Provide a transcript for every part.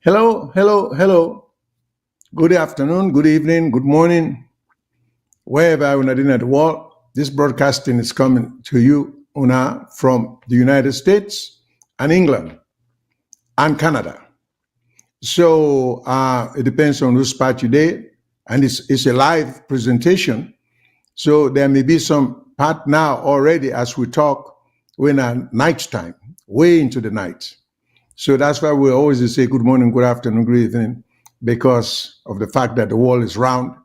Hello, hello, hello. Good afternoon, good evening, good morning, wherever you're in the world. This broadcasting is coming to you Una, from the United States and England and Canada. So it depends on which part you're there, and it's a live presentation. So there may be some part now already as we talk, we're in night time, way into the night. So that's why we always say good morning, good afternoon, good evening, because of the fact that the world is round.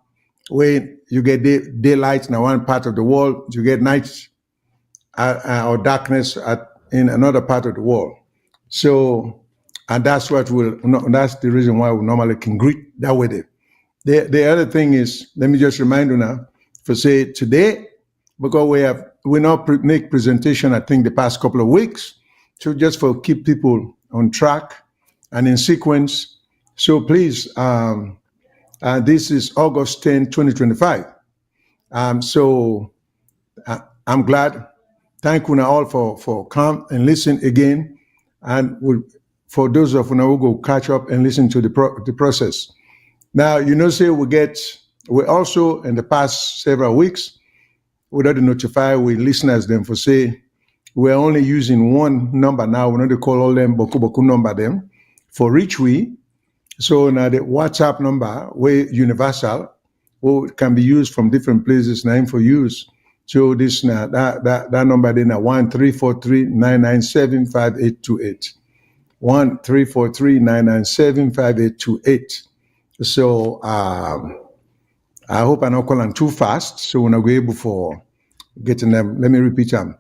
When you get daylight in one part of the world, you get night or darkness in another part of the world. So, and that's that's the reason why we normally can greet that way. The other thing is, let me just remind you now, for say today, because we not make presentation, I think the past couple of weeks, so just for keep people on track and in sequence. So please, this is August 10, 2025. So I'm glad. Thank you all for come and listen again. And for those of you who go catch up and listen to the process. Now, say we also in the past several weeks, we already notify we listeners them for say, we're only using one number now. We're not to call all them boku number them for reach we. So now the WhatsApp number, we universal, can be used from different places now for use. So this now that number then 1-343-997-5828. 1-343-997-5828. So I hope I'm not calling too fast. So we're not able for getting them. Let me repeat them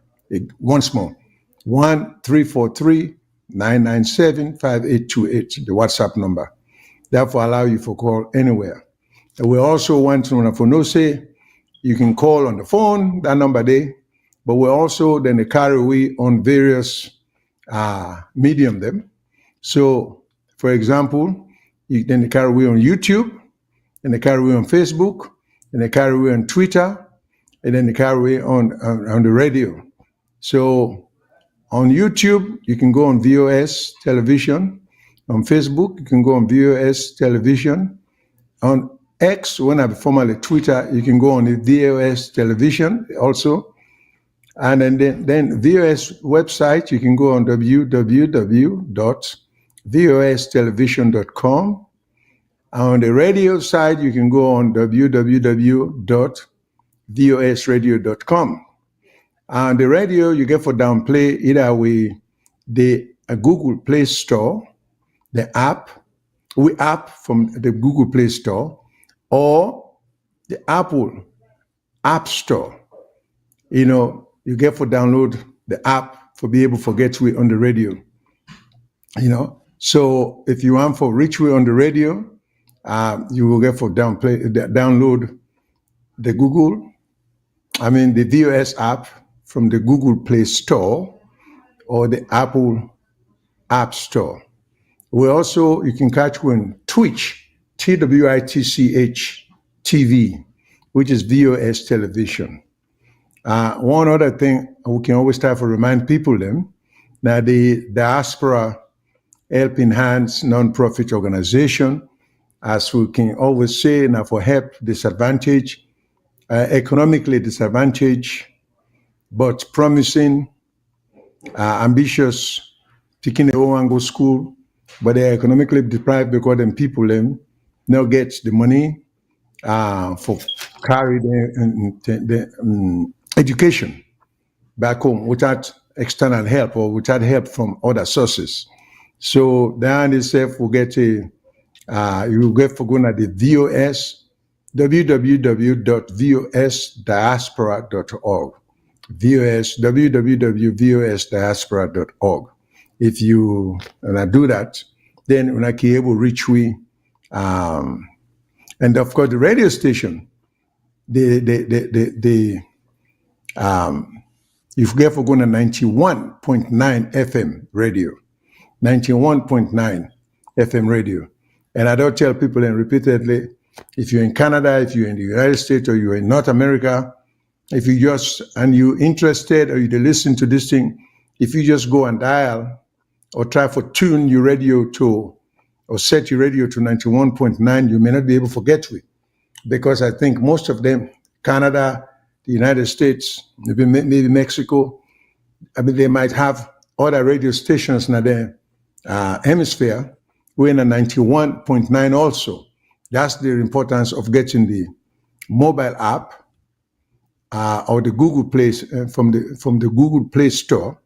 once more. 1-343-997-5828, the WhatsApp number. Therefore, allow you for call anywhere. And we also want to for no say, you can call on the phone, that number there, but we also then carry we on various medium them. So, for example, you then carry we on YouTube, and they carry we on Facebook, and they carry we on Twitter, and then they carry we on the radio. So on YouTube, you can go on VOS television. On Facebook, you can go on VOS television. On X, when I formerly Twitter, you can go on the VOS television also. And then VOS website, you can go on www.vostelevision.com. On the radio side, you can go on www.vosradio.com. On the radio, you get for downplay either the Google Play Store, the app from the Google Play Store, or the Apple App Store. You get for download the app for be able to get we on the radio. So if you want for reach we on the radio, you will get for download the the VOS app from the Google Play Store or the Apple App Store. You can catch one Twitch, TWITCH TV, which is VOS television. One other thing we can always try to remind people them, now the Diaspora Helping Hands nonprofit organization, as we can always say, now for help disadvantaged, economically disadvantaged, but promising, ambitious, picking their own go school, but they're economically deprived because them people them now get the money for carry the education back home without external help or without help from other sources. So then itself will get you will get for going at the VOS, www.vosdiaspora.org. www.vosdiaspora.org. If you do that, then when I can able reach we, and of course the radio station, you forget for going to 91.9 FM radio, 91.9 FM radio, and I don't tell people and repeatedly, if you're in Canada, if you're in the United States, or you're in North America, if you you're interested or you listen to this thing, if you just go and dial or try for tune your radio to or set your radio to 91.9, you may not be able to get me, because I think most of them, Canada, the United States, maybe Mexico, I mean, they might have other radio stations in the hemisphere. We're in a 91.9 also. That's the importance of getting the mobile app or the Google Play from the Google Play Store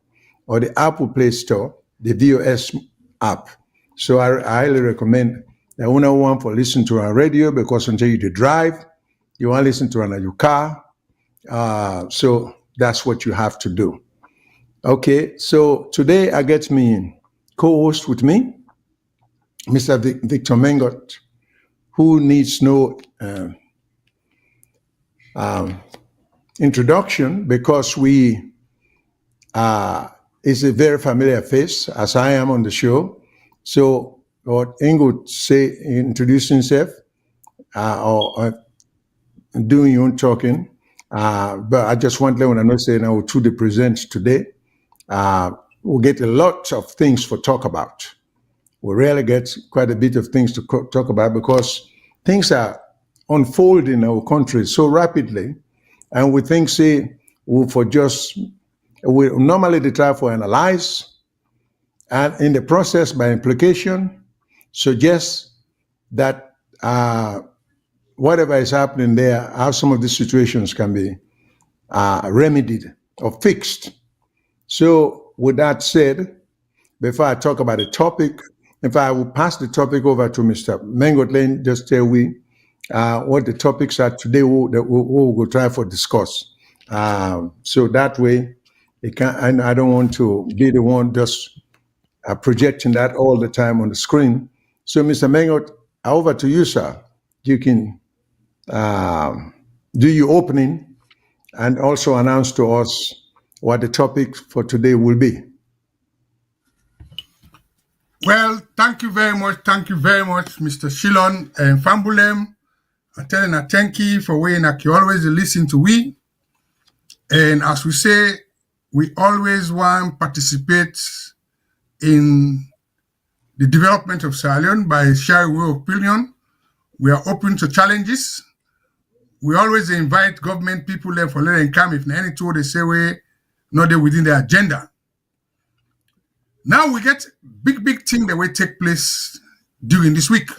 or the Apple Play Store, the VOS app. So I highly recommend that one for listening to our radio, because until you drive, you want to listen to it in your car. So that's what you have to do. Okay, so today I get me co-host with me, Mr. Victor Mengot, who needs no introduction, because we is a very familiar face, as I am on the show. So what Ingo say, introduce himself or doing your own talking. But I just want to let know, say now to the present today, we'll get a lot of things for talk about. We really get quite a bit of things to talk about, because things are unfolding in our country so rapidly, and we think, say, we normally try for analyze, and in the process, by implication, suggest that whatever is happening there, how some of these situations can be remedied or fixed. So with that said, before I talk about the topic, if I will pass the topic over to Mr. Mengot, Lane, just tell we what the topics are today that we'll go try for discuss. So that way, and I don't want to be the one just projecting that all the time on the screen. So, Mr. Mengot, over to you, sir. You can do your opening and also announce to us what the topic for today will be. Well, thank you very much. Thank you very much, Mr. Shyllon and Fambulem. I'm telling you, thank you for waiting. You always listen to we. And as we say, we always want to participate in the development of Sierra Leone by sharing our opinion. We are open to challenges. We always invite government people there for letting come if any tool they say we not there within the agenda. Now we get big thing that will take place during this week.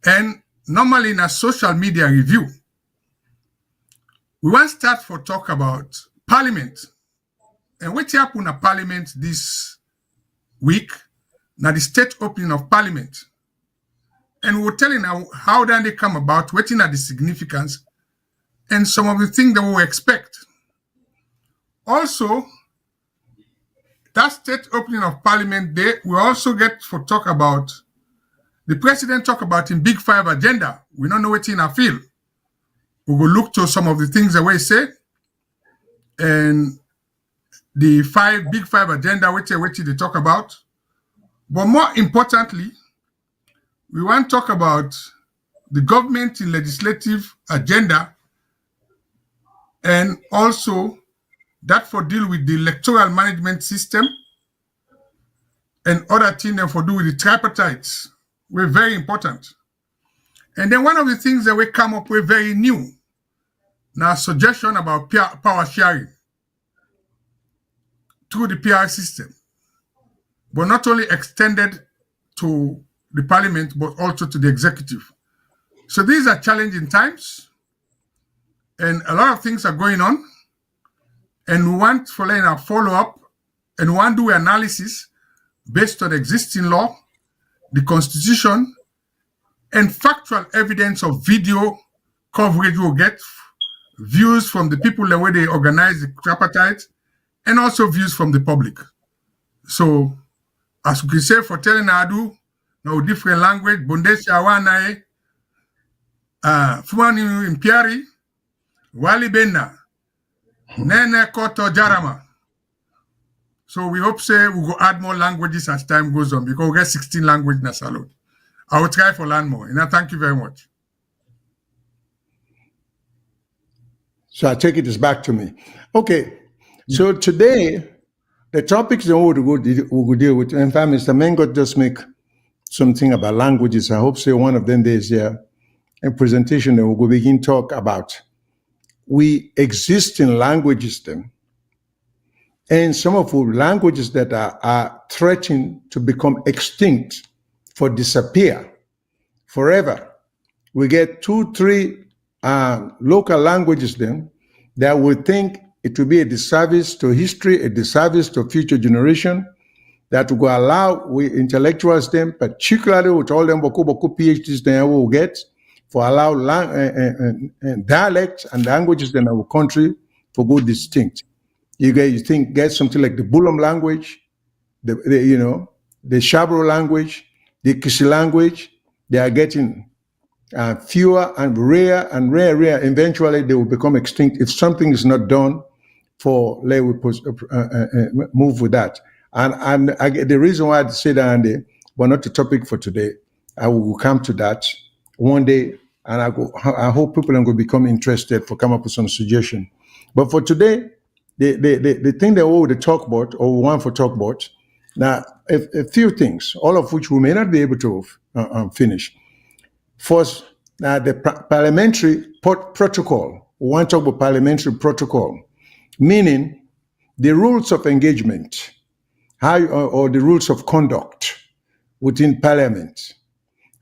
And normally in a social media review, we want to start for talk about Parliament. And what happened at Parliament this week, now the state opening of Parliament. And we're telling how then they come about, waiting at the significance, and some of the things that we expect. Also, that state opening of Parliament Day, we also get for talk about the president talk about in Big Five agenda. We don't know what in our field. We will look to some of the things that we say, and the Big Five agenda, which they talk about. But more importantly, we want to talk about the government in legislative agenda, and also that for deal with the electoral management system and other things that for do with the tripartites were very important. And then one of the things that we come up with very new, now suggestion about power sharing through the PR system, but not only extended to the parliament, but also to the executive. So these are challenging times, and a lot of things are going on, and we want to follow up, and we want to do analysis based on existing law, the constitution, and factual evidence of video coverage we'll get, views from the people the way they organize the tripartite, and also views from the public. So, as we can say for telling Adu, now different language, Bondesi Awanae, Fumani Impiari, Wali Bena, Nene Koto Jarama. So we hope say we go add more languages as time goes on, because we get 16 languages in the salon. I will try for learn more. And I thank you very much. So I take it as back to me. Okay. So today, the topics that we'll deal with, in fact, Mr. Mengot just make something about languages. I hope so one of them days, yeah, a presentation that we'll begin talk about. We exist in languages then, and some of the languages that are threatening to become extinct, for disappear forever. We get 2, 3 local languages then that we think it will be a disservice to history, a disservice to future generation, that will allow we intellectuals then, particularly with all them boku PhDs then we will get, for allow dialects and languages in our country for go distinct. You think get something like the Bulum language, the Shabro language, the Kishi language, they are getting fewer and rare. Eventually, they will become extinct if something is not done for let we move with that. And the reason why I say that, Andy, but not the topic for today. I will come to that one day, and I hope people are going to become interested for come up with some suggestion. But for today, the thing that we will talk about, or we want to talk about, now a few things, all of which we may not be able to finish. First, the parliamentary protocol. We want to talk about parliamentary protocol, meaning the rules of engagement, or the rules of conduct within parliament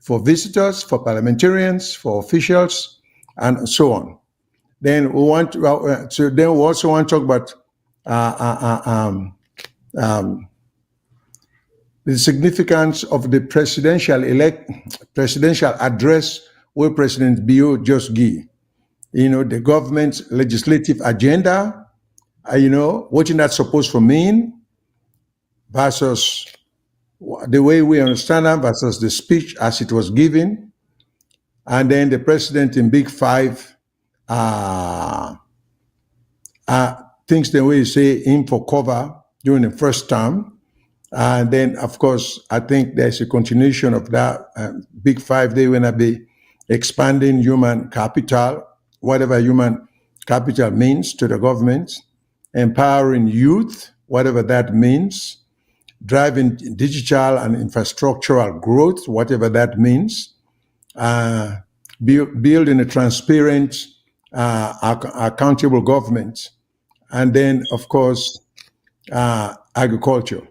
for visitors, for parliamentarians, for officials, and so on. Then we want to, then we also want to talk about the significance of the presidential address where President Bio just gave. The government's legislative agenda, what that's supposed to mean versus the way we understand it versus the speech as it was given. And then the president in Big Five thinks the way you say in for cover during the first term. And then, of course, I think there's a continuation of that. Big Five, they will be expanding human capital, whatever human capital means to the government, empowering youth, whatever that means, driving digital and infrastructural growth, whatever that means, building a transparent, accountable government, and then, of course, agriculture.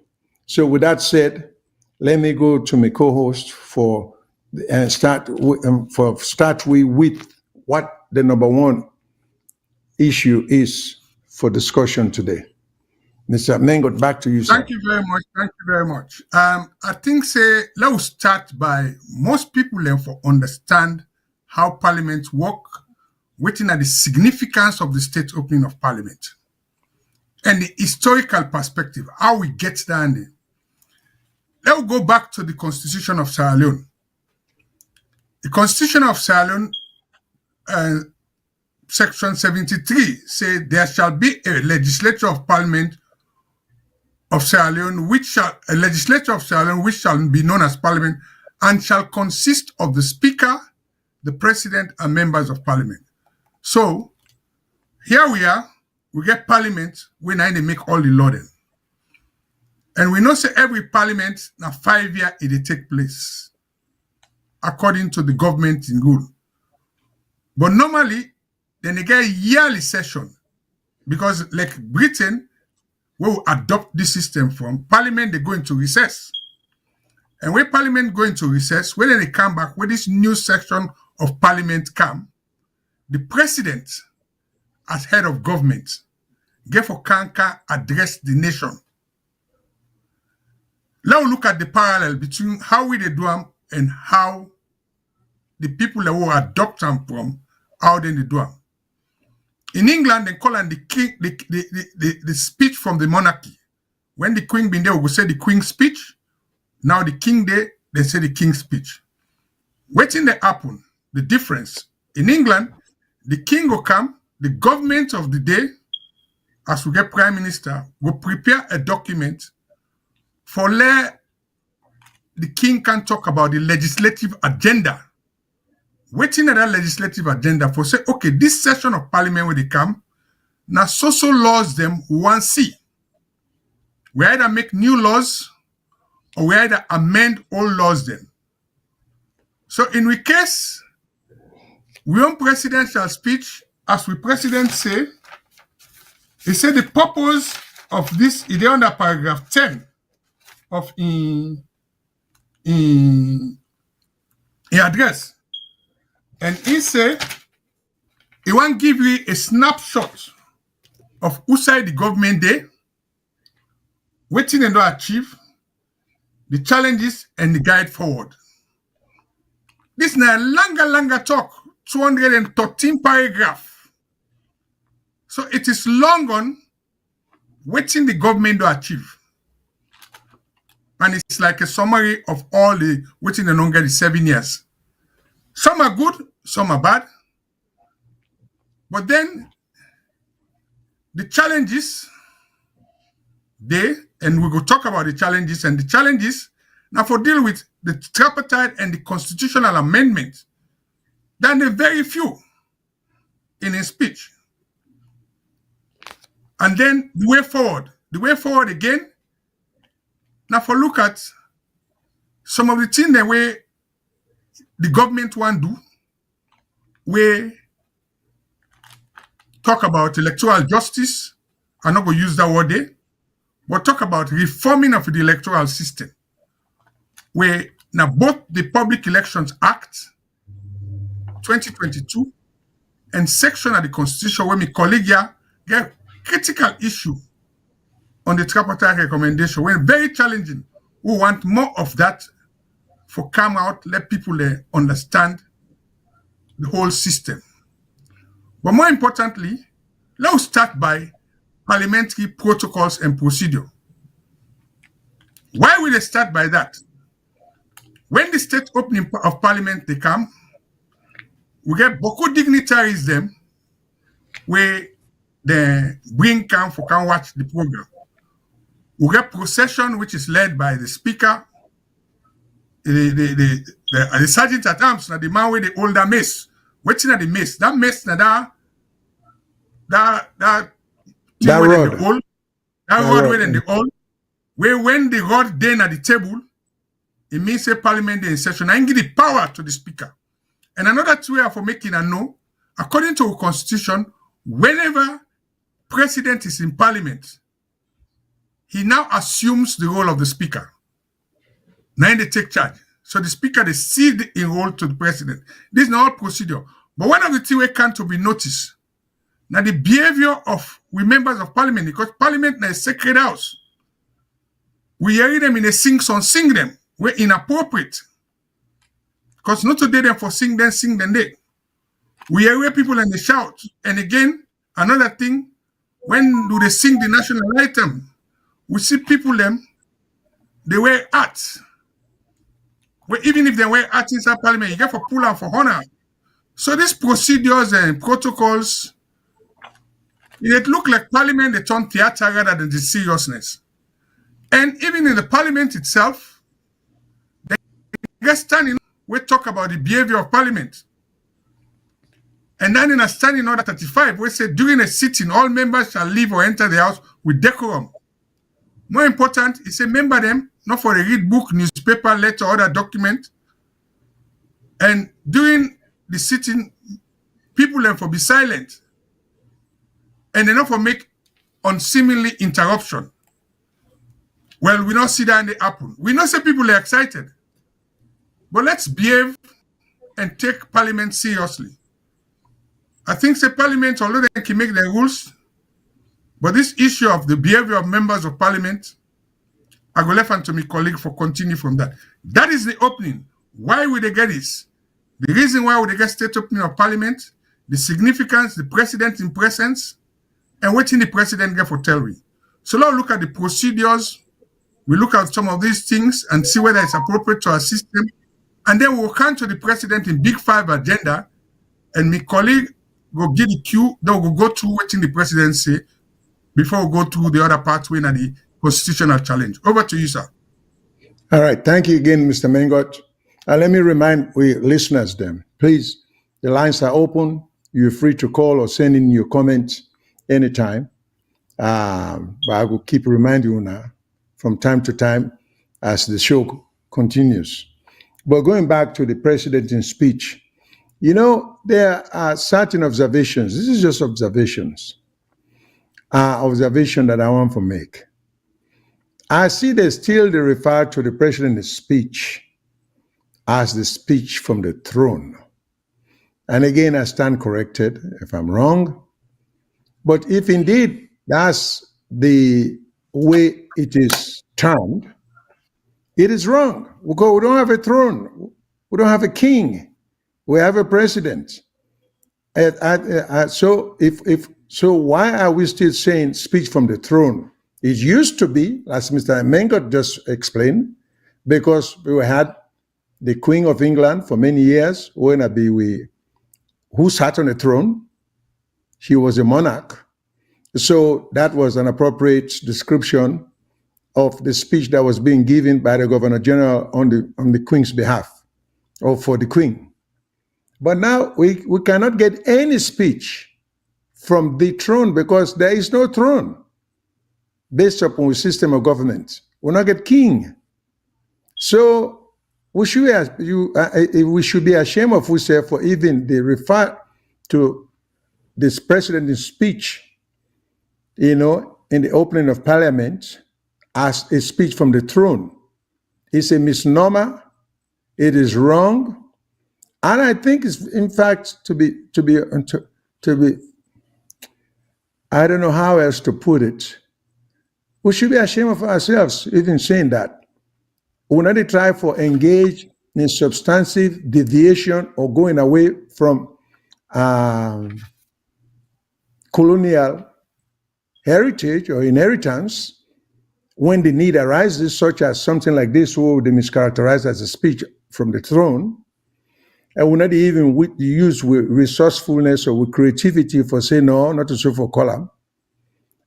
So with that said, let me go to my co-host for start with what the number one issue is for discussion today. Mr. Mengot, back to you, sir. Thank you very much. Thank you very much. I think let's start by most people learn for understand how parliament work, waiting at the significance of the state opening of parliament and the historical perspective, how we get down there. Let's go back to the Constitution of Sierra Leone. The Constitution of Sierra Leone, Section 73, say there shall be a legislature of Parliament of Sierra Leone, which shall be known as Parliament, and shall consist of the Speaker, the President, and members of Parliament. So here we are. We get Parliament when they make all the law then. And we know say every parliament now 5 years it take place according to the government in rule. But normally, then they get a yearly session because like Britain, where we adopt this system from, parliament they go into recess. And when parliament go into recess, when they come back, when this new section of parliament come, the president as head of government get for Kanka address the nation. Let's look at the parallel between how we do them and how the people that will adopt them from, how they do them. In England, they call them the king, the speech from the monarchy. When the queen been there, we will say the queen's speech. Now the king there, they say the king's speech. Waiting they happen, the difference. In England, the king will come, the government of the day, as we get prime minister, will prepare a document for let the king can talk about the legislative agenda. Waiting at that legislative agenda for say, okay, this session of parliament when they come, now so laws them we want see. We either make new laws or we either amend all laws then. So in we case, we on presidential speech, as we president say, he said the purpose of this is under paragraph 10 of in address. And he said he want give you a snapshot of who side the government there, what thing they don't achieve, the challenges, and the guide forward. This is a longer talk, 213 paragraph. So it is long on waiting the government to achieve. And it's like a summary of all the waiting the longer the 7 years. Some are good, some are bad. But then the challenges, and we will talk about the challenges, and the challenges now for deal with the tripartite and the constitutional amendment, then there are very few in his speech. And then the way forward again, now for look at some of the things the way the government want to do, we talk about electoral justice. I'm not going to use that word there, but talk about reforming of the electoral system, where now both the Public Elections Act 2022 and section of the Constitution where my colleague here get critical issue on the tripartite recommendation, when very challenging. We want more of that for come out, let people understand the whole system. But more importantly, let's start by parliamentary protocols and procedure. Why will they start by that? When the state opening of parliament they come, we get beaucoup dignitaries them where they bring come for can watch the program. We get procession which is led by the speaker, the sergeant at arms, now the man with the older mace. Waiting at the mace. That mace now that rod. That rod within the hall. Where when the rod then at the table, it means a parliament in session and give the power to the speaker. And another way for making a know, according to our constitution, whenever president is in parliament, he now assumes the role of the speaker. Now they take charge. So the speaker, they cede a role to the president. This is not procedure. But one of the things we can to be noticed, now the behavior of we members of parliament, because parliament is a sacred house. We hear them in a sing them. We're inappropriate. Because not today them for sing them they. We hear people and they shout. And again, another thing, when do they sing the national anthem? We see people them, they wear hats. Well, even if they wear hats inside parliament, you get for pull out for honor. So these procedures and protocols, it look like parliament, they turn theater rather than the seriousness. And even in the parliament itself, they get standing, we talk about the behavior of parliament. And then in a standing order 35, we say during a sitting, all members shall leave or enter the house with decorum. More important, it's a member them, not for a read book, newspaper, letter, or other document. And during the sitting, people them for be silent. And they not for make unseemly interruption. Well, we not see that in the happen. We not say people are excited. But let's behave and take parliament seriously. I think the parliament, although they can make their rules, but this issue of the behavior of members of parliament, I go left hand to my colleague for continue from that. That is the opening. Why would they get this? The reason why would they get state opening of parliament, the significance, the president in presence, and what in the president get for tell we. So now look at the procedures. We look at some of these things and see whether it's appropriate to our system. And then we'll come to the president in Big Five agenda, and my colleague will give the cue, then we'll go through what in the president say before we go through the other pathway and the constitutional challenge. Over to you, sir. All right. Thank you again, Mr. Mengot. Let me remind we listeners then, please, the lines are open. You're free to call or send in your comments anytime. But I will keep reminding you now, from time to time, as the show continues. But going back to the president's speech, there are certain observations. This is just observation that I want to make. I see they refer to the president's speech as the speech from the throne. And again, I stand corrected if I'm wrong. But if indeed that's the way it is termed, it is wrong. Because we don't have a throne. We don't have a king. We have a president. So why are we still saying speech from the throne? It used to be, as Mr. Mengot just explained, because we had the Queen of England for many years, who sat on the throne. She was a monarch. So that was an appropriate description of the speech that was being given by the Governor General on the Queen's behalf, or for the Queen. But now we cannot get any speech from the throne because there is no throne based upon the system of government. We'll not get king. So we should be ashamed of ourselves for even they refer to this president's speech, in the opening of Parliament as a speech from the throne. It's a misnomer. It is wrong. And I think it's, in fact, to be, I don't know how else to put it. We should be ashamed of ourselves, even saying that. We will not try to engage in substantive deviation or going away from colonial heritage or inheritance when the need arises, such as something like this, who they mischaracterize as a speech from the throne. And will not even use with resourcefulness or with creativity for saying no, not to show for column.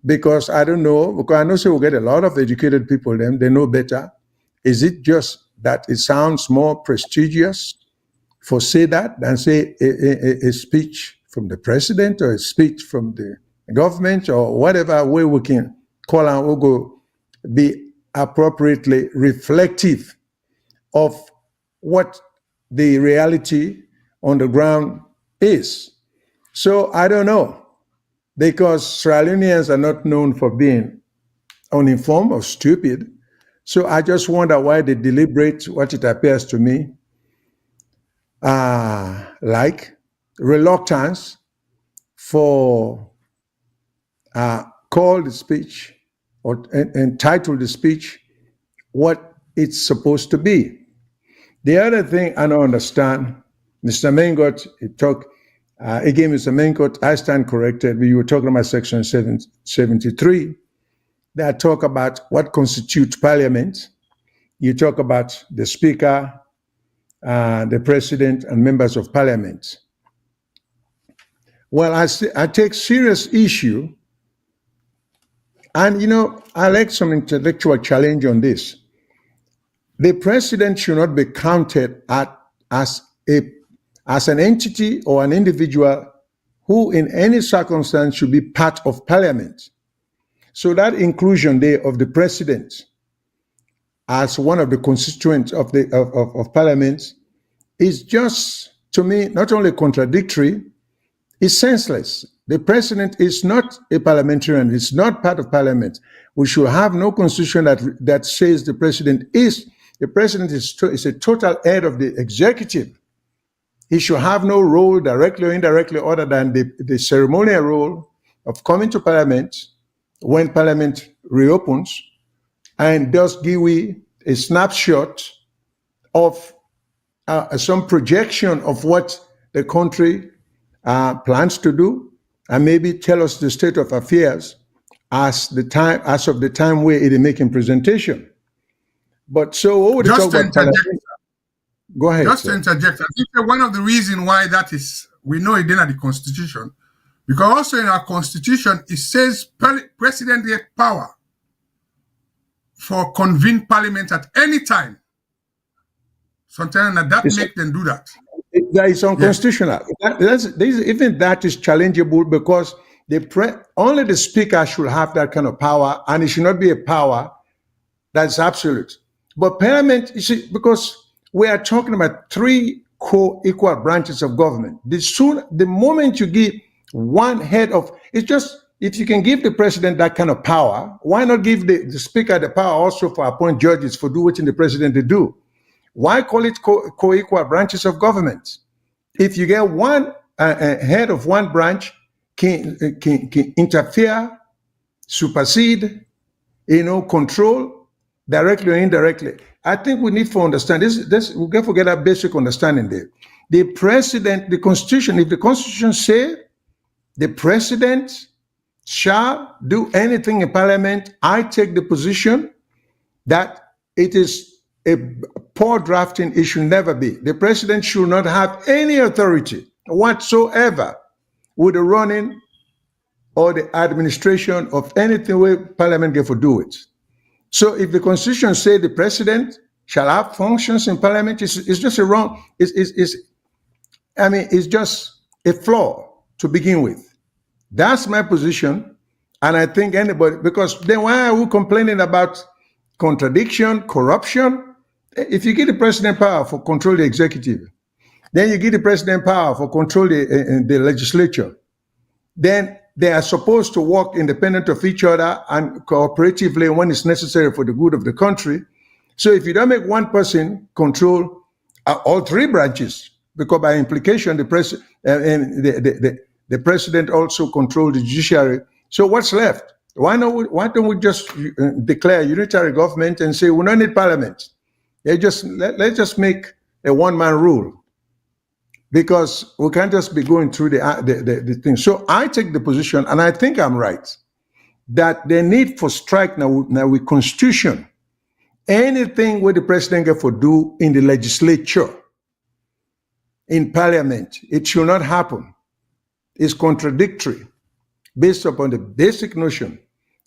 Because I don't know, because I know we'll get a lot of educated people, they know better. Is it just that it sounds more prestigious for say that than say a speech from the president or a speech from the government or whatever way we can call and we'll go be appropriately reflective of what the reality on the ground is. So I don't know, because Sierra Leoneans are not known for being uninformed or stupid. So I just wonder why they deliberate what it appears to me like reluctance for call the speech or entitle the speech what it's supposed to be. The other thing I don't understand, Mr. Mengot, again, Mr. Mengot, I stand corrected, but you were talking about Section 73, that talk about what constitutes Parliament. You talk about the Speaker, the President, and members of Parliament. Well, I take serious issue, and I like some intellectual challenge on this. The president should not be counted as an entity or an individual who in any circumstance should be part of Parliament. So that inclusion there of the president as one of the constituents of Parliament is just, to me, not only contradictory, it's senseless. The president is not a parliamentarian, it's not part of Parliament. We should have no constitution that says the president is a total head of the executive. He should have no role, directly or indirectly, other than the ceremonial role of coming to Parliament when Parliament reopens and just give a snapshot of some projection of what the country plans to do, and maybe tell us the state of affairs as of the time where it is making presentation. But so what would you talk about Parliament? Go ahead. Just to interject, I think one of the reasons why that is, we know it didn't have the Constitution, because also in our Constitution, it says President gets power for convene Parliament at any time. Sometimes that makes them do that. That is unconstitutional. Yes. Even that is challengeable, because only the Speaker should have that kind of power, and it should not be a power that's absolute. But Parliament, you see, because we are talking about three co-equal branches of government. The moment you give one head of, it's just, if you can give the president that kind of power, why not give the speaker the power also for appoint judges for do what the president to do? Why call it co-equal branches of government? If you get one head of one branch can interfere, supersede, control directly or indirectly. I think we need to understand this. We can't forget that basic understanding there. The president, the Constitution, if the Constitution say the president shall do anything in Parliament, I take the position that it is a poor drafting. It should never be. The president should not have any authority whatsoever with the running or the administration of anything where Parliament get to do it. So if the Constitution say the president shall have functions in Parliament, it's just a wrong. It's just a flaw to begin with. That's my position, and I think anybody, because then why are we complaining about contradiction, corruption? If you give the president power for control the executive, then you give the president power for control the legislature, then they are supposed to work independent of each other and cooperatively when it's necessary for the good of the country. So if you don't make one person control all three branches, because by implication the president also controls the judiciary. So what's left? Why don't we just declare unitary government and say we don't need Parliament? Let's just make a one-man rule, because we can't just be going through the thing. So I take the position, and I think I'm right, that the need for strike now with Constitution, anything where the president get for do in the legislature, in Parliament, it should not happen. It's contradictory based upon the basic notion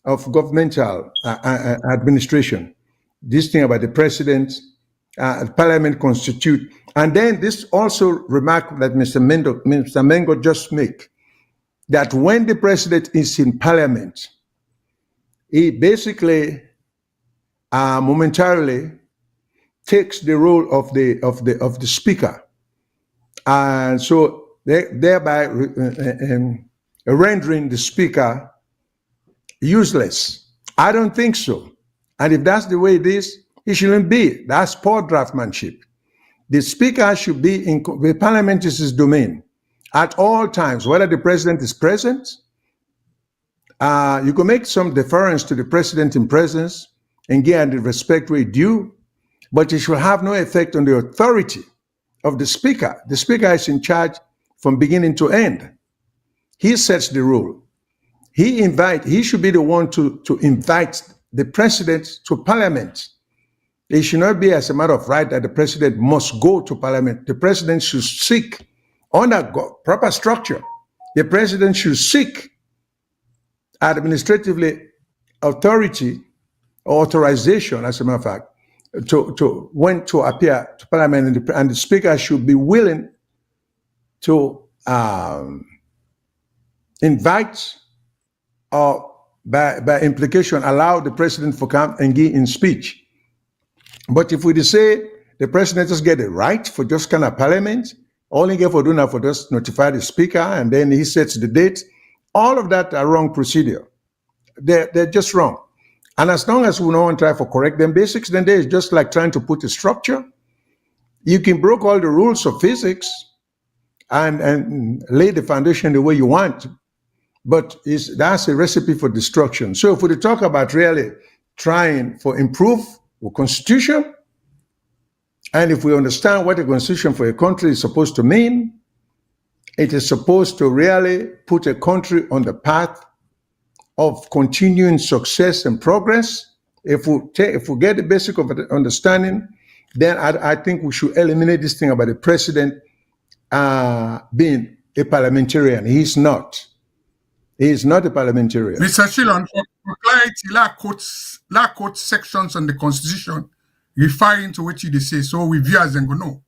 of governmental administration. This thing about the president, Parliament constitute. And then this also remark that Mr. Mengot just make, that when the president is in Parliament, he basically momentarily takes the role of the speaker, and so thereby rendering the speaker useless. I don't think so. And if that's the way it is, it shouldn't be. That's poor draftsmanship. The speaker should be in the Parliament is his domain at all times, whether the president is present. You can make some deference to the president in presence and give the respect where due, but it should have no effect on the authority of the speaker. The speaker is in charge from beginning to end. He sets the rule. He should be the one to invite the president to Parliament. It should not be as a matter of right that the president must go to Parliament. The president should seek, under proper structure, the president should seek administratively authority or authorization, as a matter of fact, to when to appear to Parliament, and the speaker should be willing to invite, or by implication allow the president to come and give in speech. But if we say the president just get a right for just kind of Parliament, all he get for doing that for just notify the speaker, and then he sets the date, all of that are wrong procedure. They're just wrong. And as long as we don't try to correct them basics, then it's just like trying to put a structure. You can break all the rules of physics and lay the foundation the way you want, but that's a recipe for destruction. So if we talk about really trying for improve the Constitution, and if we understand what the Constitution for a country is supposed to mean, it is supposed to really put a country on the path of continuing success and progress. If we get the basic of understanding, then I think we should eliminate this thing about the president being a parliamentarian. He's not. He is not a parliamentarian. Mr. Shyllon, for clarity, la quote sections on the Constitution referring to what you say, so we viewers and go know.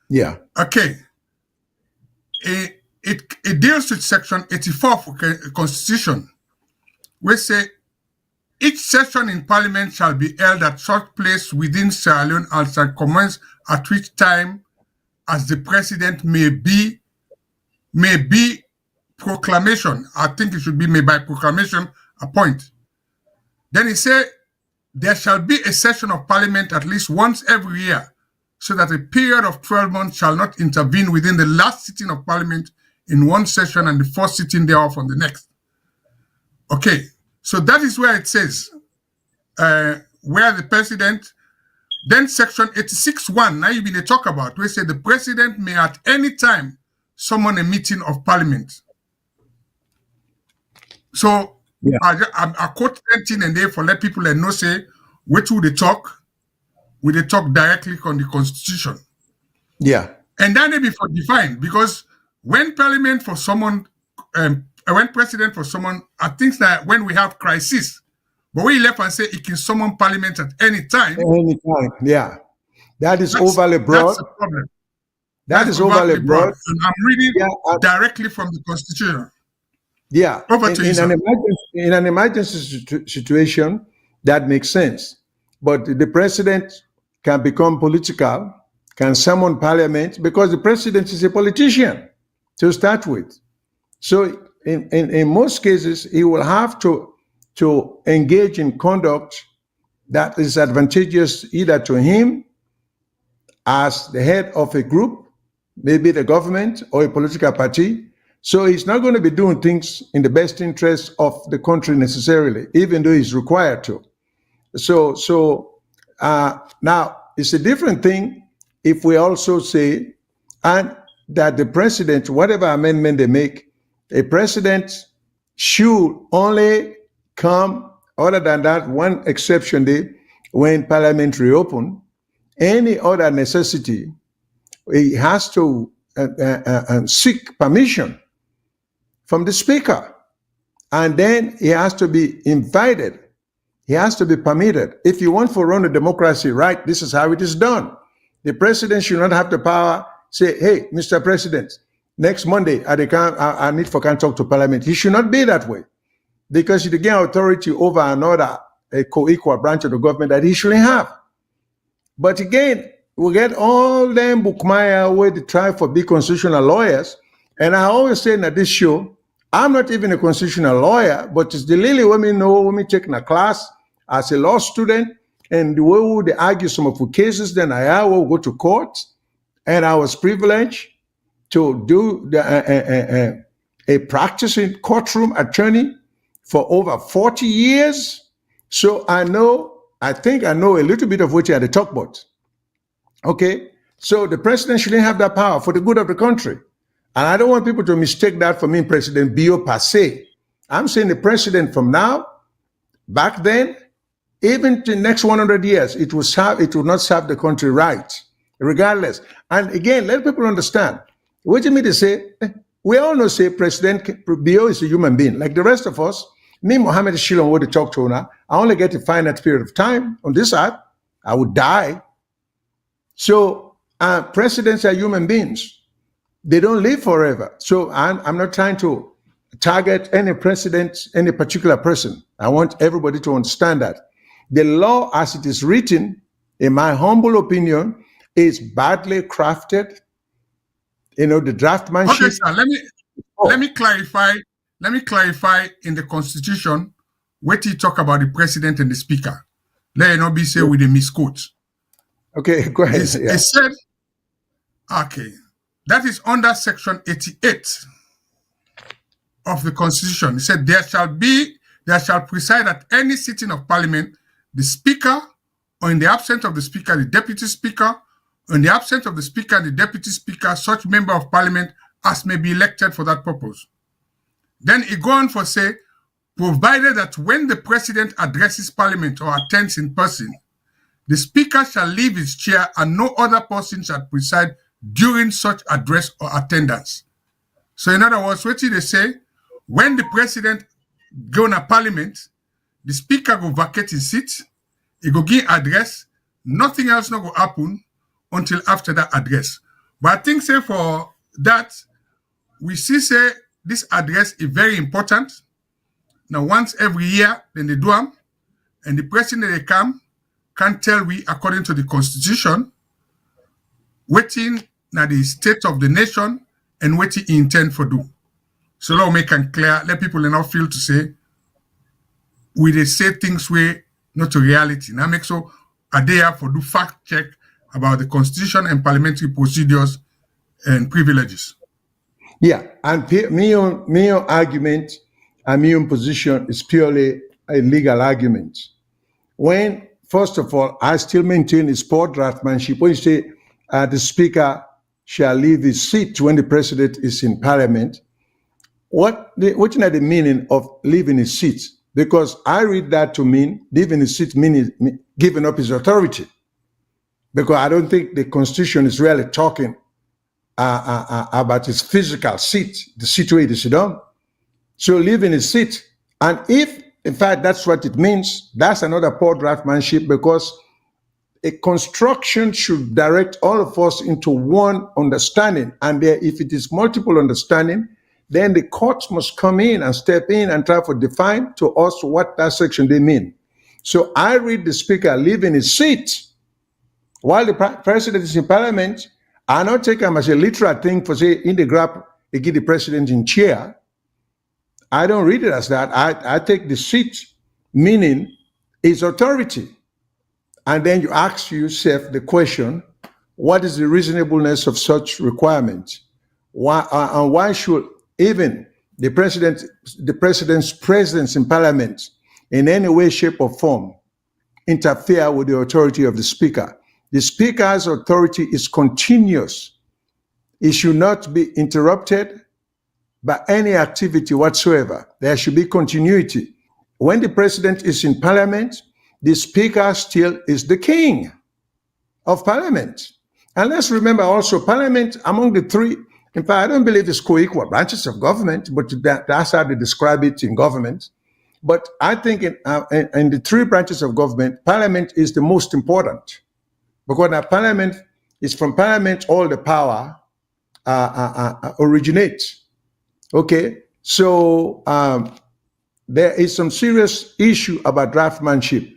Yeah. Okay. It deals with section 84 of the Constitution, which say each session in Parliament shall be held at such place within Sierra Leone and shall commence at which time as the President may be proclamation. I think it should be made by proclamation appoint. Then he said, there shall be a session of Parliament at least once every year, so that a period of 12 months shall not intervene within the last sitting of Parliament in one session and the first sitting thereof on the next. Okay, so that is where it says, where the President, then section 86.1, now you been talk about, where it said the President may at any time summon a meeting of Parliament. So, yeah. I quote 10 and there for let people know, say, which would they talk? Will they talk directly on the Constitution? Yeah. And that may be for defined, because when Parliament for someone, when President for someone, I think that when we have crisis, but we left and say it can summon Parliament at any time. Any time, yeah. That is overly broad. That's the problem. That is overly broad. And I'm reading directly from the Constitution. Yeah. Over to you, in an emergency situation, that makes sense. But the President can become political, can summon Parliament, because the President is a politician to start with. So in most cases, he will have to engage in conduct that is advantageous either to him as the head of a group, maybe the government or a political party. So he's not going to be doing things in the best interest of the country necessarily, even though he's required to. So now it's a different thing if we also say, and that the President, whatever amendment they make, a President should only come, other than that one exception day, when Parliamentary open. Any other necessity, he has to seek permission from the Speaker, and then he has to be invited. He has to be permitted. If you want to run a democracy right, this is how it is done. The President should not have the power say, hey, Mr. President, next Monday I need for can talk to Parliament. He should not be that way, because he gain authority over another a co-equal branch of the government that he shouldn't have. But again, we get all them bookmaya where they try for big constitutional lawyers. And I always say at this show, I'm not even a constitutional lawyer, but it's the lily women know when me taking a class as a law student, and the way they argue some of the cases, then I will go to court, and I was privileged to do a practicing courtroom attorney for over 40 years. So I think I know a little bit of what you had to talk about. Okay, so the President shouldn't have that power for the good of the country. And I don't want people to mistake that for me, President Boye per se. I'm saying the President from now, back then, even to the next 100 years, it will not serve the country right, regardless. And again, let people understand. What do you mean to say? We all know, say, President Boye is a human being, like the rest of us. Me, Mohammed, Shyllon, what to talk to now, I only get a finite period of time on this earth. I would die. So presidents are human beings. They don't live forever. So I'm not trying to target any president, any particular person. I want everybody to understand that. The law as it is written, in my humble opinion, is badly crafted. You know, the draftmanship. Okay, sir, let me clarify. Let me clarify in the Constitution what he talk about the President and the Speaker. Let it not be said with a misquote. Okay, go ahead. It said, okay, that is under section 88 of the Constitution. It said, there shall preside at any sitting of Parliament the Speaker, or in the absence of the Speaker, the Deputy Speaker, or in the absence of the Speaker and the Deputy Speaker, such member of Parliament as may be elected for that purpose. Then it go on for say, provided that when the President addresses Parliament or attends in person, the Speaker shall leave his chair and no other person shall preside during such address or attendance. So in other words, what they say, when the President go to Parliament, the Speaker go vacate his seat, he go give address, nothing else not go happen until after that address. But I think say for that, we see say this address is very important. Now once every year, then they do them. And the president they come can tell we, according to the constitution, waiting na the state of the nation and what he intend for do. So let make it clear, let people not feel to say, we they say things way not to reality. Now make so a day for do fact check about the constitution and parliamentary procedures and privileges. Yeah, and my own argument and my own position is purely a legal argument. When, first of all, I still maintain his poor draftsmanship. When you say the speaker shall leave his seat when the president is in parliament, what is the meaning of leaving his seat? Because I read that to mean leaving his seat meaning giving up his authority. Because I don't think the constitution is really talking about his physical seat, the seat where he sit down. So leaving his seat. And if, in fact, that's what it means, that's another poor draftsmanship, because a construction should direct all of us into one understanding. And there, if it is multiple understanding, then the courts must come in and step in and try to define to us what that section they mean. So I read the speaker leaving his seat while the president is in parliament. I not take him as a literal thing for say in the grab they give the president in chair. I don't read it as that. I take the seat meaning his authority. And then you ask yourself the question, what is the reasonableness of such requirement? Why and why should even the president's presence in parliament in any way, shape, or form interfere with the authority of the speaker? The speaker's authority is continuous. It should not be interrupted by any activity whatsoever. There should be continuity. When the president is in parliament, the speaker still is the king of parliament. And let's remember also, parliament among the three, in fact, I don't believe it's co-equal branches of government, but that's how they describe it in government. But I think in the three branches of government, parliament is the most important. Because now parliament is from parliament all the power originates. Okay, so there is some serious issue about draftsmanship.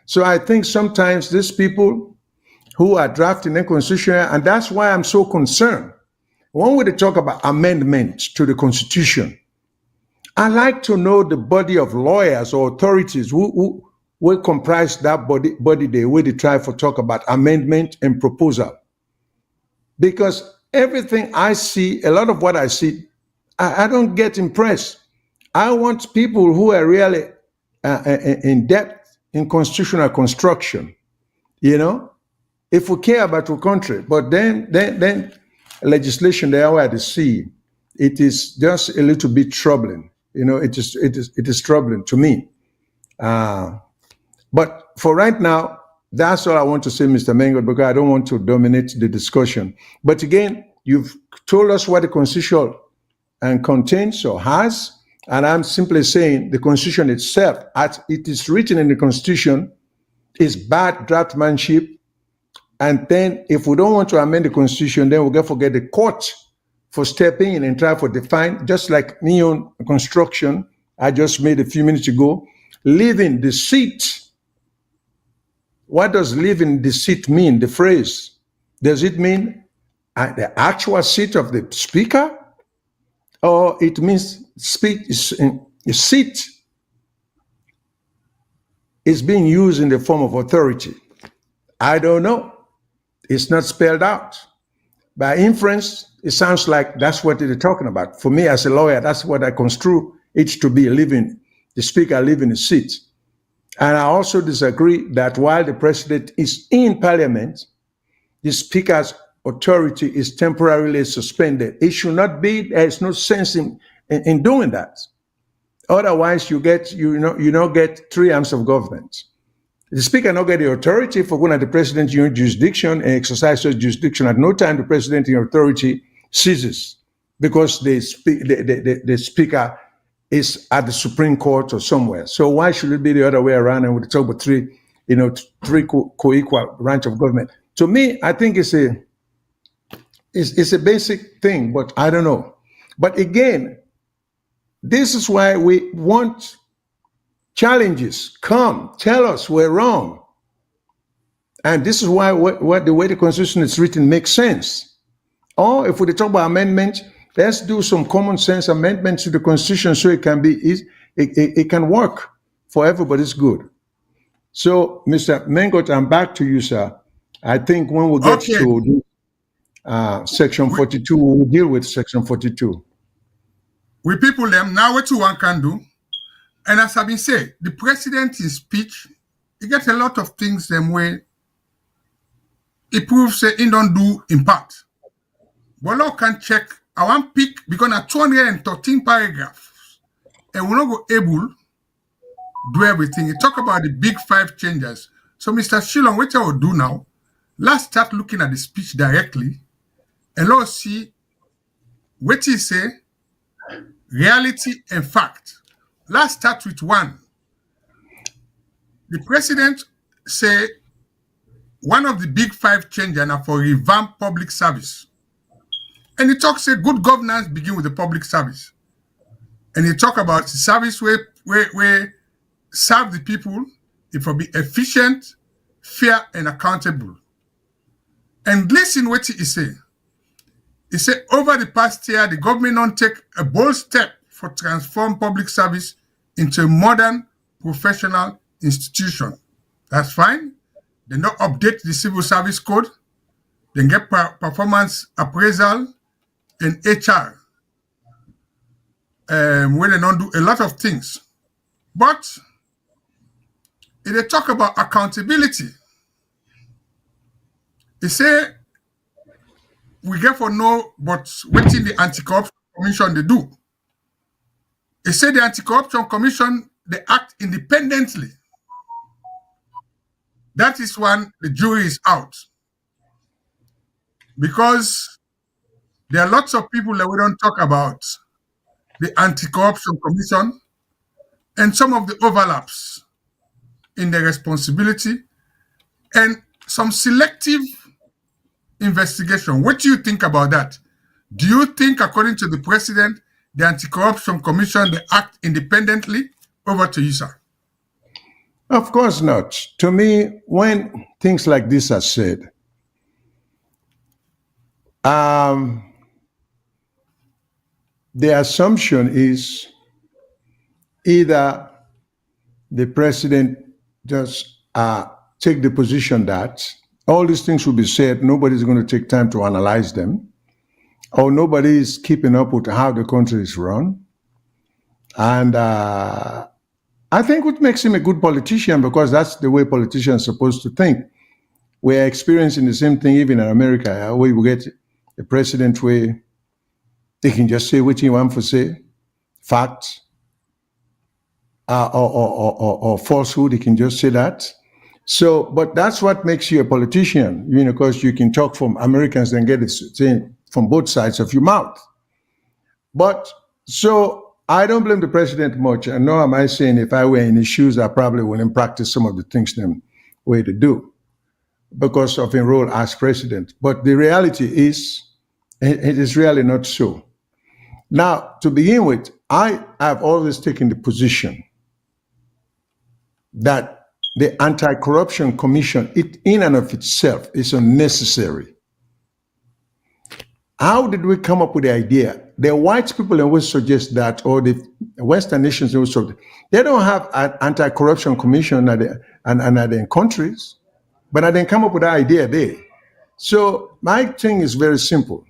So I think sometimes these people who are drafting the constitution, and that's why I'm so concerned. When we talk about amendments to the constitution, I like to know the body of lawyers or authorities who will comprise that body they will try to talk about amendment and proposal. Because everything I see, a lot of what I see, I don't get impressed. I want people who are really in depth in constitutional construction, you know, if we care about our country. But then legislation there where I see, it is just a little bit troubling. You know, it is troubling to me. But for right now, that's all I want to say, Mr. Mengot, because I don't want to dominate the discussion. But again, you've told us what the constitution contains or has, and I'm simply saying the constitution itself, as it is written in the constitution, is bad draftsmanship. And then if we don't want to amend the constitution, then we're going to forget the court for stepping in and try to define, just like me on construction I just made a few minutes ago, leaving the seat. What does leaving the seat mean, the phrase? Does it mean the actual seat of the speaker? Or it means a seat is being used in the form of authority? I don't know. It's not spelled out. By inference, it sounds like that's what they're talking about. For me as a lawyer, that's what I construe it to be, the speaker leaving his seat. And I also disagree that while the president is in parliament, the speaker's authority is temporarily suspended. It should not be. There is no sense in doing that. Otherwise, you don't get three arms of government. The speaker not get the authority for going at the president in jurisdiction and exercise such jurisdiction. At no time the president in authority ceases because the speaker is at the Supreme Court or somewhere. So why should it be the other way around? And we talk about three co-equal branch of government. To me, I think it's a basic thing, but I don't know. But again, this is why we want challenges, come, tell us we're wrong. And this is why what the way the Constitution is written makes sense. Or if we talk about amendments, let's do some common sense amendments to the Constitution so it can be it can work for everybody's good. So, Mr. Mengot, I'm back to you, sir. I think when we get to Section 42, we'll deal with Section 42. We people them now what one can do. And as I've been saying, the president in speech, he gets a lot of things them way. He proves say he don't do in part. But now can check. I want pick because at 213 paragraphs, and we're not go able to do everything. He talk about the big 5 changes. So, Mr. Shyllon, what I will do now, let's start looking at the speech directly, and let's see what he say, reality and fact. Let's start with 1. The president say one of the big 5 changes are for revamp public service. And he talks say good governance begin with the public service. And he talk about the service where serve the people, it will be efficient, fair, and accountable. And listen what he say. He said over the past year, the government don't take a bold step for transform public service into a modern professional institution. That's fine. They don't update the civil service code. They get performance appraisal and HR, where they don't do a lot of things. But if they talk about accountability, they say we get for no, but waiting the Anti-Corruption Commission they do. They say the Anti-Corruption Commission, they act independently. That is when the jury is out. Because there are lots of people that we don't talk about the Anti-Corruption Commission and some of the overlaps in their responsibility and some selective investigation. What do you think about that? Do you think, according to the president, the Anti-Corruption Commission, they act independently? Over to you, sir. Of course not. To me, when things like this are said, the assumption is either the president just take the position that all these things will be said, nobody's going to take time to analyze them, or nobody is keeping up with how the country is run. And I think what makes him a good politician, because that's the way politicians are supposed to think. We're experiencing the same thing even in America, where we get a president where they can just say what you want to say, facts, or falsehood, they can just say that. So, but that's what makes you a politician, because you can talk from Americans and get it from both sides of your mouth. But so I don't blame the president much. And nor am I saying if I were in his shoes, I probably wouldn't practice some of the things them way to do because of his role as president. But the reality is, it is really not so. Now, to begin with, I have always taken the position that the Anti-Corruption Commission, in and of itself, is unnecessary. How did we come up with the idea? The white people always suggest that, or the Western nations always suggest, they don't have an Anti-Corruption Commission at their countries, but I didn't come up with the idea there. So my thing is very simple.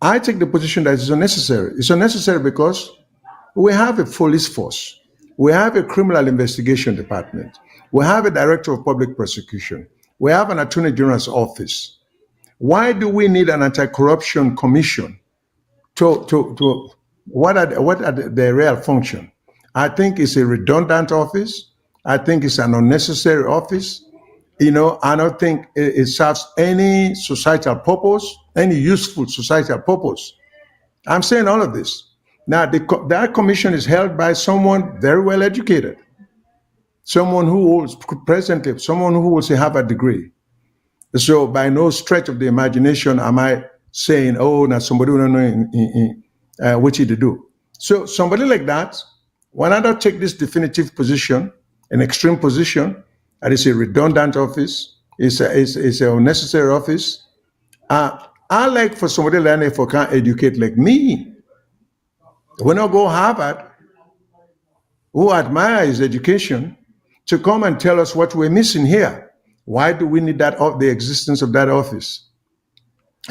I take the position that it's unnecessary. It's unnecessary because we have a police force. We have a criminal investigation department. We have a director of public prosecution. We have an attorney general's office. Why do we need an anti-corruption commission? What are the real function? I think it's a redundant office. I think it's an unnecessary office. I don't think it serves any societal purpose, any useful societal purpose. I'm saying all of this. Now, that commission is held by someone very well educated, someone who holds presently, someone who holds a Harvard degree. So by no stretch of the imagination am I saying, now somebody who don't know what to do. So somebody like that Why not take this definitive position, an extreme position, that is a redundant office, it's a unnecessary office. I like for somebody like if I can educate like me. When I go Harvard, who admire his education, to come and tell us what we're missing here. Why do we need that the existence of that office?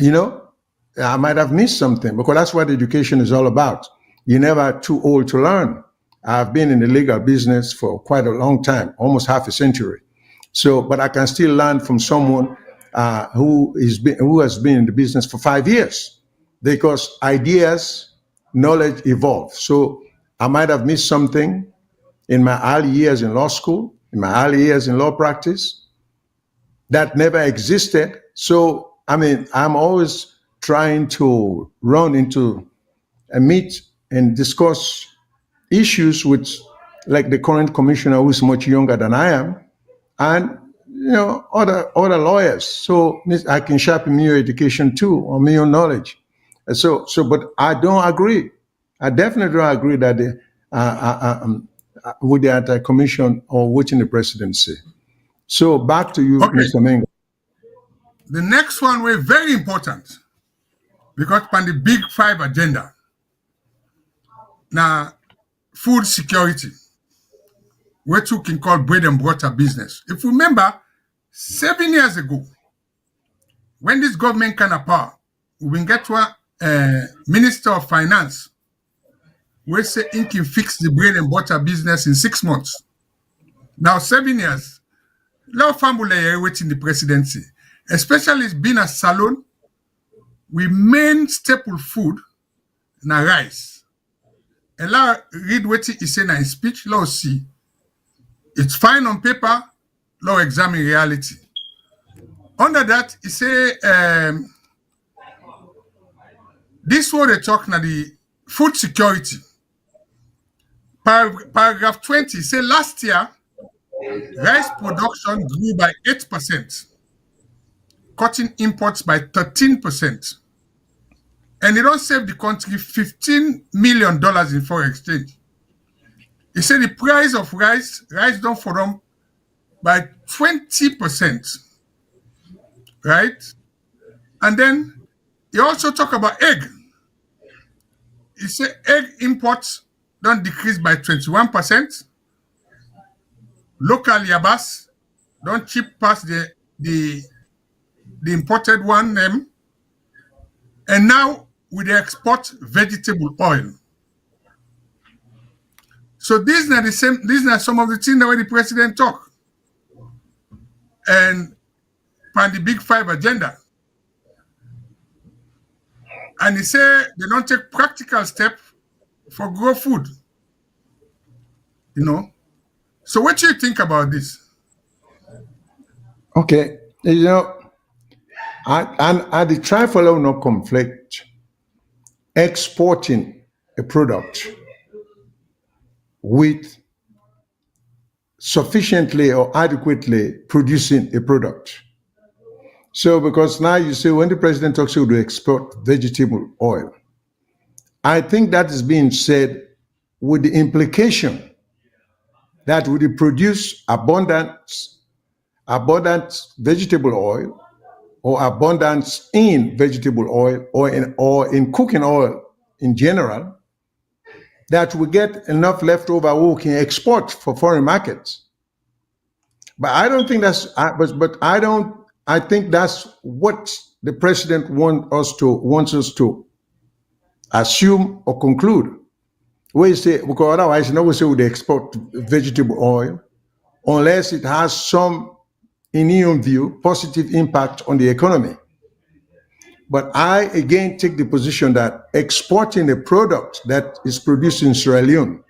You know, I might have missed something because that's what education is all about. You're never too old to learn. I've been in the legal business for quite a long time, almost half a century. So, but I can still learn from someone who has been in the business for 5 years, because ideas, knowledge evolve. So I might have missed something in my early years in law school, in my early years in law practice, that never existed. So, I mean, I'm always trying to run into and meet and discuss issues with, like the current commissioner, who's much younger than I am, and other lawyers. So I can sharpen your education too, or your knowledge. But I don't agree. I definitely don't agree that with the anti-commission or within the presidency. So back to you, Okay. Mr. Mengot. The next one was very important because on the big 5 agenda. Now, food security, which you can call bread and butter business. If you remember, 7 years ago, when this government kind of power, we get to a Minister of Finance, we say he can fix the bread and butter business in 6 months. Now, 7 years, a lot of family waiting the presidency, especially it's been a salon, we main staple food na rice. And now read what he said in his speech, let's see. It's fine on paper, let's examine reality. Under that, he say, this what they talk now, the food security. Paragraph 20, say last year, rice production grew by 8%, cutting imports by 13%. And it don't save the country $15 million in foreign exchange. He said the price of rice don't for them by 20%, right? And then he also talk about egg. He said egg imports don't decrease by 21%. Local yabas don't cheap past the imported one. And now we export vegetable oil. So these are some of the things that the president talk. And on the big 5 agenda. And he said they don't take practical steps for grow food. So what do you think about this? Okay, I the try for no conflict exporting a product with sufficiently or adequately producing a product. So because now you say when the president talks to export vegetable oil, I think that is being said with the implication that we produce abundant vegetable oil, or abundance in vegetable oil, or in cooking oil in general, that we get enough leftover we can export for foreign markets. But I don't think that's. I think that's what the president wants us to assume or conclude. We say, because otherwise, we say we export vegetable oil unless it has some, in your view, positive impact on the economy. But I again take the position that exporting a product that is produced in Sierra Leone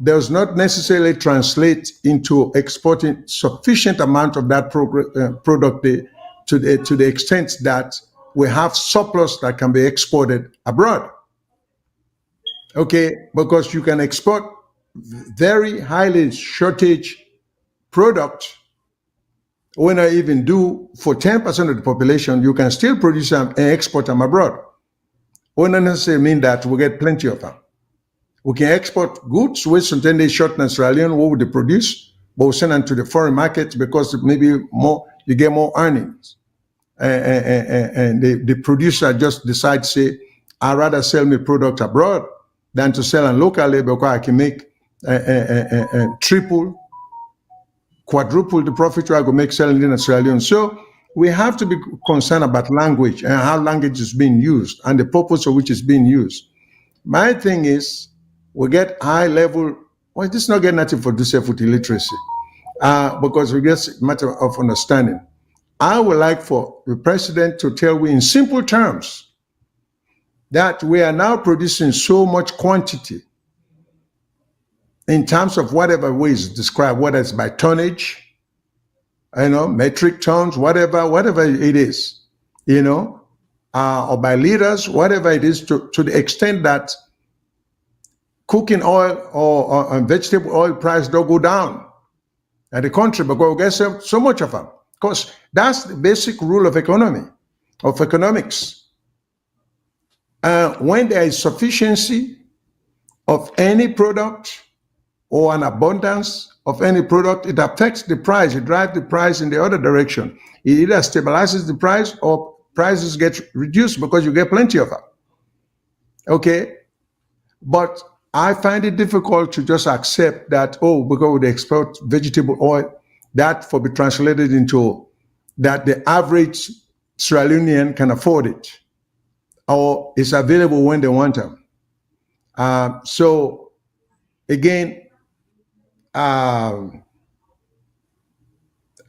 does not necessarily translate into exporting sufficient amount of that product to the extent that we have surplus that can be exported abroad. Okay, because you can export very highly shortage product. When I even do for 10% of the population, you can still produce them and export them abroad. Wouldn't necessarily mean that we get plenty of them. We can export goods, which sometimes they short in Sierra Leone, what would they produce, but we send them to the foreign market because maybe more you get more earnings. And the producer just decides, say, I'd rather sell my product abroad than to sell them locally because I can make triple, quadruple the profit I could make selling in Sierra Leone. So we have to be concerned about language and how language is being used and the purpose of which it's being used. My thing is, we get high level, well, this is not getting nothing for this with illiteracy, because we get a matter of understanding. I would like for the president to tell me in simple terms that we are now producing so much quantity in terms of whatever way is described, whether it's by tonnage, metric tons, whatever it is, or by liters, whatever it is, to the extent that cooking oil or vegetable oil price don't go down at the country because we get so much of them. Because that's the basic rule of economics. When there is sufficiency of any product or an abundance of any product, it affects the price. It drives the price in the other direction. It either stabilizes the price or prices get reduced because you get plenty of them. Okay? But I find it difficult to just accept that, because they export vegetable oil, that for be translated into that the average Sierra Leonean can afford it or is available when they want them. So again, I'm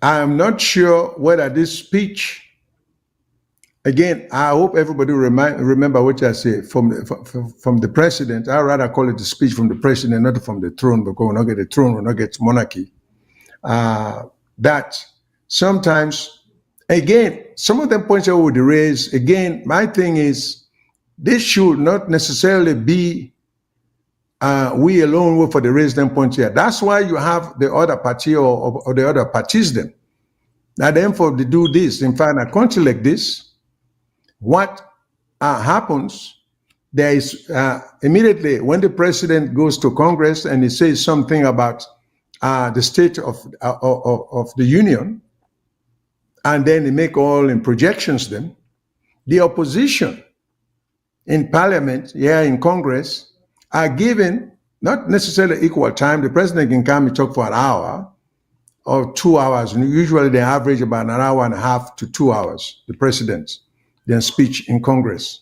not sure whether this speech, again, I hope everybody remember what I say from the president. I'd rather call it a speech from the president, not from the throne, because we'll not get the throne, we'll not get monarchy. That sometimes, again, some of them points out with the raise. Again, my thing is, this should not necessarily be we alone for the raise them points here. That's why you have the other party or the other parties then. Now, then for to do this, in fact, a country like this, what happens, there is immediately when the president goes to Congress and he says something about the state of the union, and then they make all in projections then, the opposition in parliament, in Congress, are given not necessarily equal time. The president can come and talk for an hour or 2 hours, and usually they average about an hour and a half to 2 hours, the president, their speech in Congress.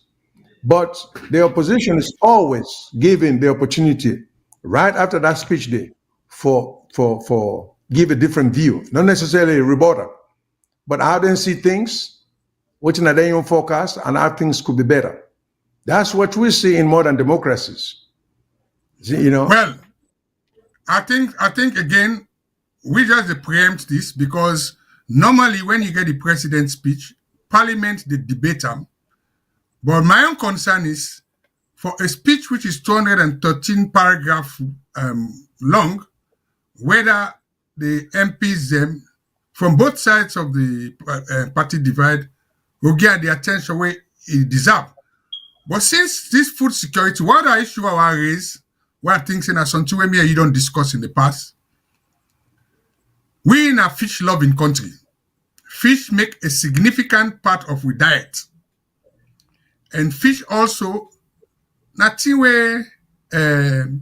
But the opposition is always given the opportunity right after that speech day for give a different view, not necessarily a rebuttal, but how they see things, which in their own forecast, and how things could be better. That's what we see in modern democracies. Well, I think again, we just preempt this because normally when you get the president's speech, Parliament they debate them. But my own concern is for a speech which is 213 paragraphs long, whether the MPs them from both sides of the party divide will get the attention where it deserves. But since this food security, what are issues I raise, what things in a something where you don't discuss in the past? We in a fish-loving country, fish make a significant part of our diet. And fish also, nothing where the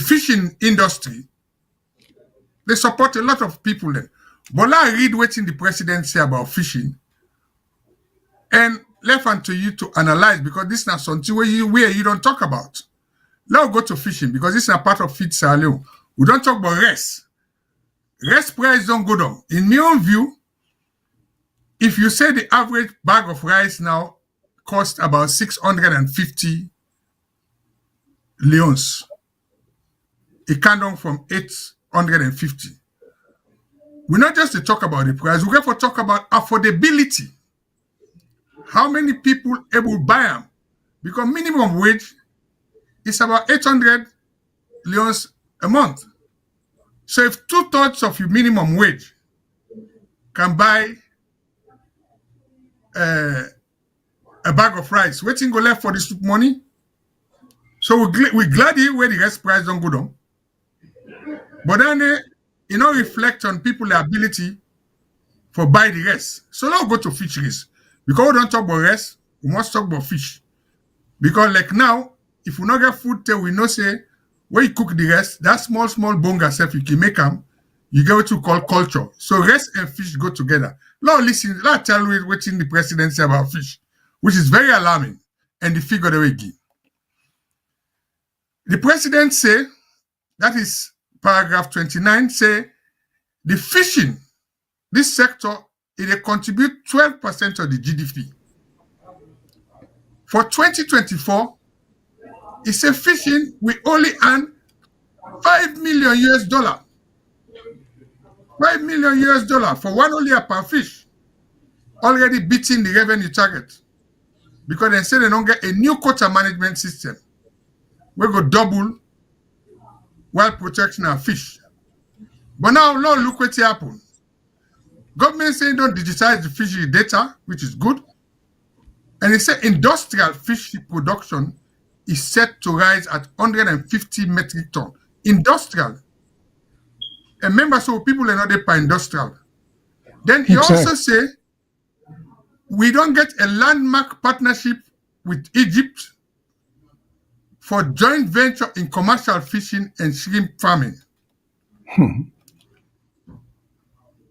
fishing industry, they support a lot of people then. But I read what the president say about fishing, and left unto you to analyze, because this is not something where you don't talk about. Let's go to fishing, because this is a part of Feed Sierra Leone. We don't talk about rice. Rice price don't go down. In my own view, if you say the average bag of rice now costs about 650 leons, it can down from 850. We're not just to talk about the price, we have to talk about affordability. How many people able to buy them? Because minimum wage is about 800 leons a month. So if 2/3 of your minimum wage can buy a bag of rice, what's go left for the soup money? So we glad where the rest price don't go down. But then, reflect on people's ability for buy the rest. So now go to fisheries. Because we don't talk about rest, we must talk about fish. Because like now, if we not get food till we know say, when you cook the rest, that small bonga self you can make them, you get what you call culture. So rest and fish go together. Now listen, let's tell you what in the president say about fish, which is very alarming, and the figure they will give. The president say, that is paragraph 29, say the fishing, this sector, it contribute 12% of the GDP. For 2024, it say fishing we only earn $5 million US. $5 million US for one only per fish, already beating the revenue target. Because they say they don't get a new quota management system. We go double wild protection and fish. But now look what happened. Government saying don't digitize the fishery data, which is good. And they say industrial fish production is set to rise at 150 metric ton. Industrial. And remember, so people are not there by industrial. Then he also say we don't get a landmark partnership with Egypt for joint venture in commercial fishing and shrimp farming.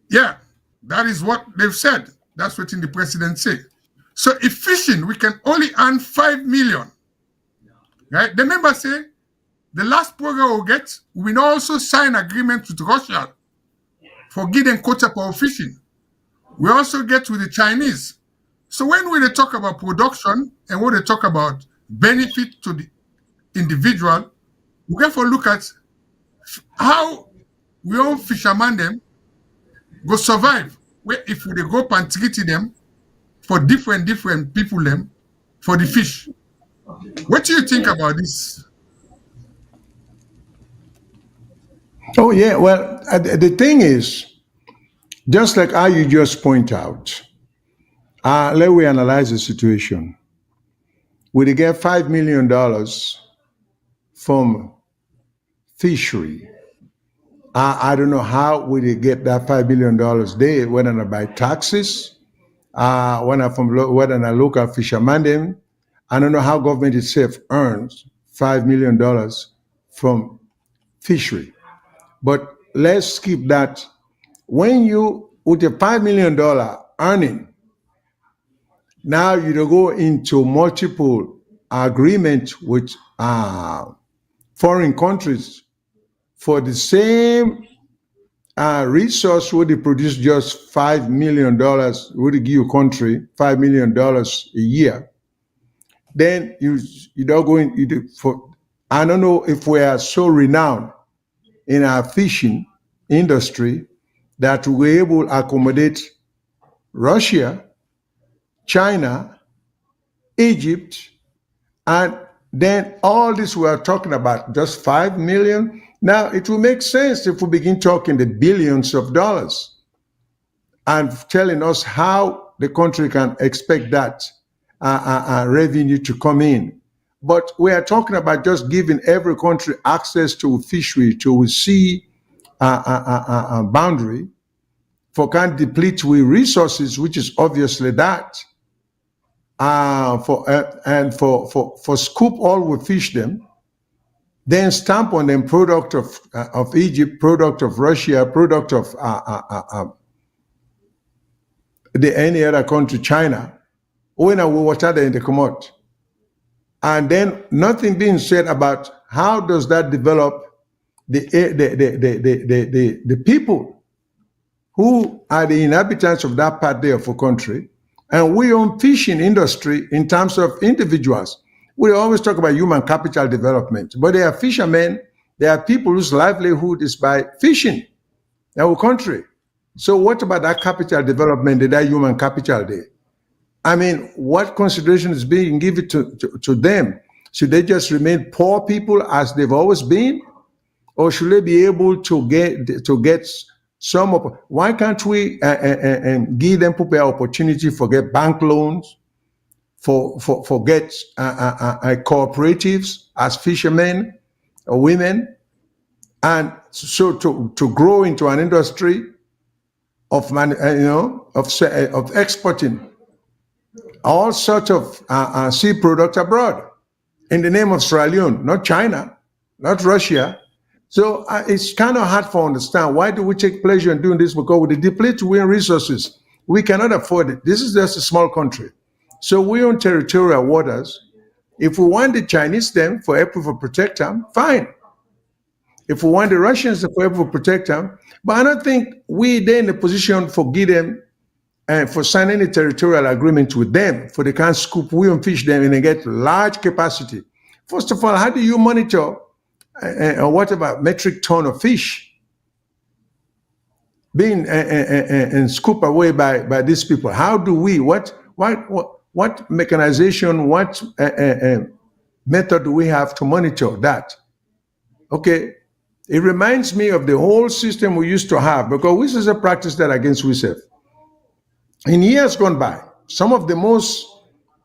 Yeah, that is what they've said. That's what the president said. So if fishing, we can only earn 5 million. Right? The members say the last program we'll get, we will also sign agreement with Russia for giving quota for fishing. We also get with the Chinese. So when we talk about production and when they talk about benefit to the individual, we have to look at how we all fishermen them go survive. Where if they go and treat them for different people them for the fish. What do you think about this? Oh, yeah. Well, the thing is, just like how you just point out, let we analyze the situation. We get $5 million from fishery. I don't know how we get that $5 million there, whether not by taxes, whether a local fisherman them. I don't know how government itself earns $5 million from fishery. But let's skip that. When you, with a $5 million earning, now you go into multiple agreements with foreign countries for the same resource, would they produce just $5 million, would they give you country $5 million a year? Then you don't go in for. I don't know if we are so renowned in our fishing industry that we're able to accommodate Russia, China, Egypt, and then all this we are talking about, just 5 million. Now, it will make sense if we begin talking the billions of dollars and telling us how the country can expect that revenue to come in. But we are talking about just giving every country access to fishery, to sea boundary, for can't deplete with resources, which is obviously that. For scoop all we fish them, then stamp on them product of Egypt, product of Russia, product of any other country, China. When we water them, they come out. And then nothing being said about how does that develop the people who are the inhabitants of that part there of a country. And we own fishing industry in terms of individuals. We always talk about human capital development, but there are fishermen, there are people whose livelihood is by fishing in our country. So what about that capital development, that human capital there? I mean, what consideration is being given to them? Should they just remain poor people as they've always been? Or should they be able to get some of, why can't we give them people opportunity for get bank loans, get cooperatives as fishermen or women, and so to grow into an industry of of exporting all sorts of sea products abroad in the name of Sierra Leone, not China, not Russia. So it's kind of hard to understand, why do we take pleasure in doing this? Because with the depleted resources, we cannot afford it. This is just a small country. So we own territorial waters. If we want the Chinese them for help to protect them, fine. If we want the Russians to forever protect them, but I don't think they're in a position for give them and for signing a territorial agreement with them, for they can scoop we and fish them and they get large capacity. First of all, how do you monitor what about metric ton of fish being and scoop away by these people? How do we what mechanization, what method do we have to monitor that? Okay. It reminds me of the whole system we used to have, because this is a practice that against ourselves. In years gone by, some of the most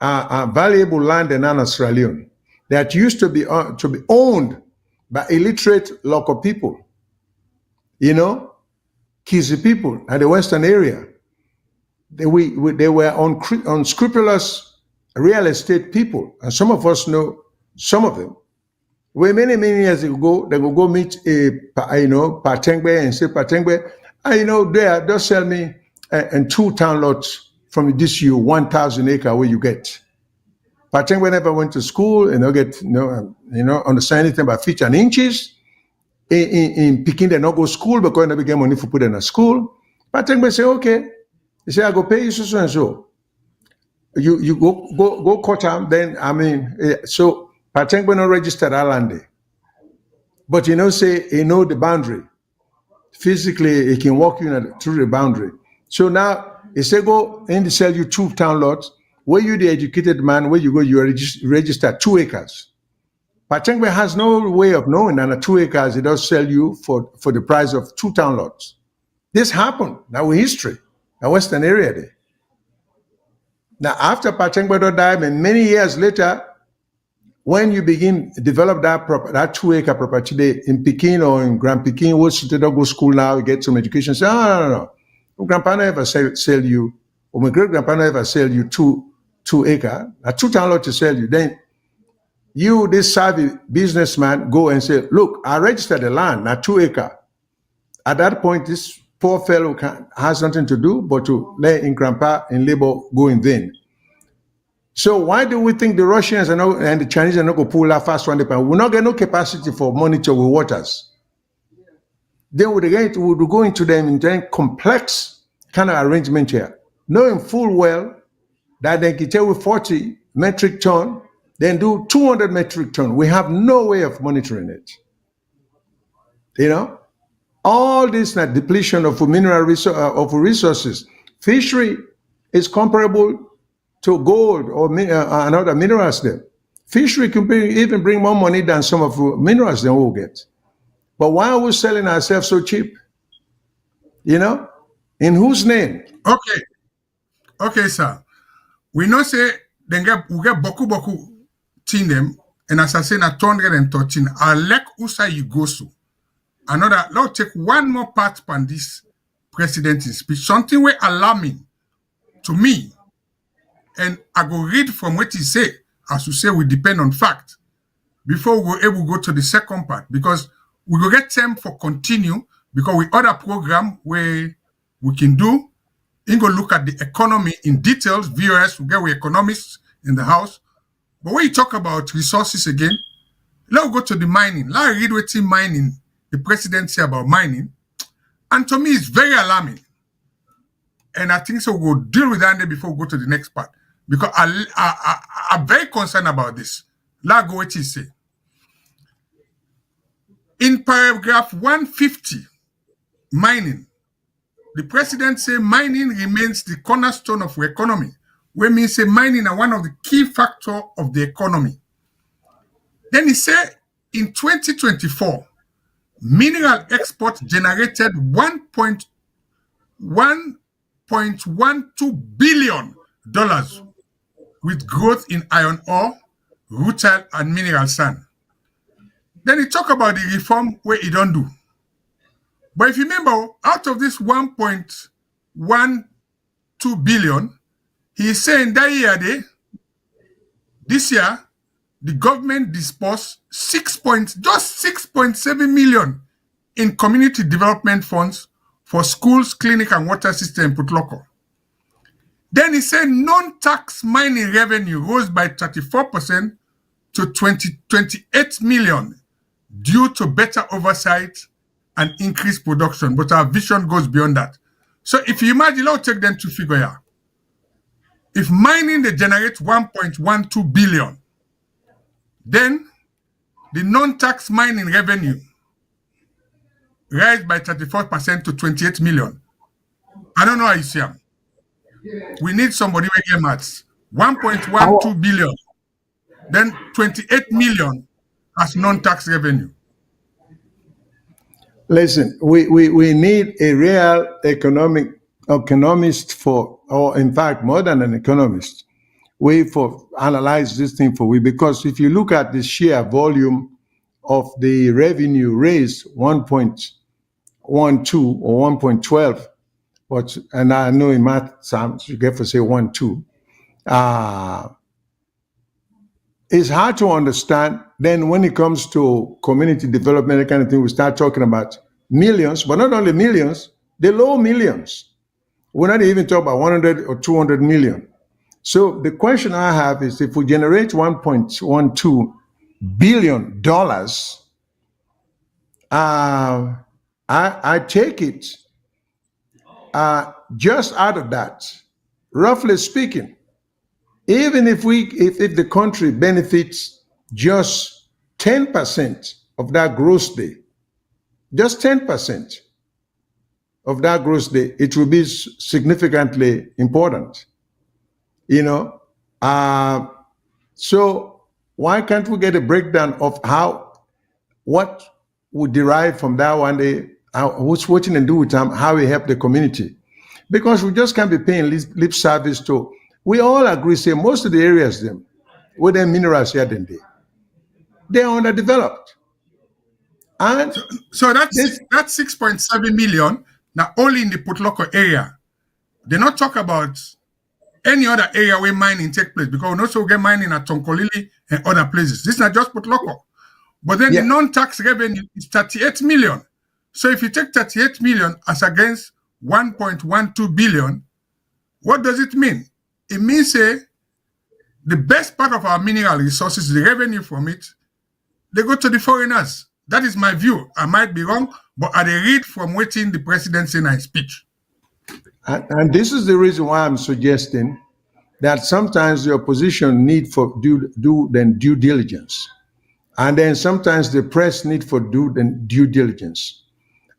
valuable land in Sierra Leone that used to be owned by illiterate local people, Kizi people at the western area, they were unscrupulous real estate people, and some of us know some of them. Where many years ago, they will go meet Patengbe and say, Patengbe, there, they'll sell me and 2 town lots from this 1,000 acre where you get. Patengbe never went to school and they'll get, understand anything about feet and inches. In Peking, they not go to school because they never get money for put in a school. Patengbe say, okay. He say, I go pay you so and so. You go cut them, then, so Patengbe not registered that land there. But say he know the boundary. Physically, he can walk you through the boundary. So now he say go and sell you 2 town lots. Where you the educated man, where you go, you register 2 acres. Patengbe has no way of knowing that 2 acres he does sell you for the price of 2 town lots. This happened. Now we history. The western area there. Now after Patengbe died, and many years later, when you begin to develop that 2 acre property there in Peking or in Grand Peking, which they don't go to school now, you get some education, say, no. My grandpa never sell you, or my great grandpa never sell you 2 acre, a 2 town lot to sell you. Then you, this savvy businessman, go and say, look, I registered the land, now 2 acre. At that point, this poor fellow has nothing to do but to let in grandpa in labor go in vain. So why do we think the Russians and the Chinese are not going to pull that fast one? We're not getting no capacity for monitor with waters. Then we'll go into them in very complex kind of arrangement here, knowing full well that they can tell with 40 metric ton, then do 200 metric ton. We have no way of monitoring it. All this depletion of mineral resources. Fishery is comparable to gold or another minerals there. Fishery can even bring more money than some of the minerals that we'll get. But why are we selling ourselves so cheap? In whose name? Okay, sir. We know say we get boku tin them, and as I say na 213. I like usa you go so. Another, let's take one more part on this president's speech. Something very alarming to me. And I go read from what he say. As you say, we depend on fact before we go able to go to the second part, because we go get time for continue, because we other program where we can do. You go look at the economy in details. VOS, we get with economists in the house. But when you talk about resources again, let's go to the mining. Let's read what in mining, the president say about mining. And to me, it's very alarming. And I think so we'll deal with that before we go to the next part. Because I'm very concerned about this. Let's go what he say. In paragraph 150, mining, the president say mining remains the cornerstone of our economy. Which means say mining are one of the key factors of the economy. Then he said in 2024, mineral exports generated $1.12 billion. with growth in iron ore, rutile, and mineral sand. Then he talk about the reform where he don't do. But if you remember, out of this 1.12 billion, he is saying that this year, the government disbursed just 6.7 million in community development funds for schools, clinic, and water system put local. Then he said non-tax mining revenue rose by 34% to 28 million due to better oversight and increased production. But our vision goes beyond that. So if you imagine, I'll take them to figure here. If mining they generate 1.12 billion, then the non-tax mining revenue rise by 34% to 28 million. I don't know how you see them. We need somebody who get maths. 1.12 billion, then 28 million as non-tax revenue. Listen, we need a real economist or in fact, more than an economist, analyze this thing for we, because if you look at the sheer volume of the revenue raised, 1.12 or 1.12, and I know in math sounds you get to say 1.2. It's hard to understand. Then when it comes to community development, that kind of thing, we start talking about millions, but not only millions, the low millions. We're not even talking about 100 or 200 million. So the question I have is, if we generate $1.12 billion, I take it just out of that, roughly speaking, even if the country benefits just 10% of that gross day, just 10% of that gross day, it will be significantly important. So why can't we get a breakdown of what would derive from that one day, what's watching and do with them, how we help the community? Because we just can't be paying lip service to. We all agree, say most of the areas them with their minerals here, they are underdeveloped. And so that's 6.7 million now only in the Putloko area. They not talk about any other area where mining take place, because we also get mining at Tonkolili and other places. This is not just Putloko. But then the non-tax revenue is 38 million. So if you take 38 million as against 1.12 billion, what does it mean? It means the best part of our mineral resources, the revenue from it, they go to the foreigners. That is my view. I might be wrong, but I read from waiting the president in his speech. And this is the reason why I'm suggesting that sometimes the opposition need for due diligence. And then sometimes the press need for due diligence.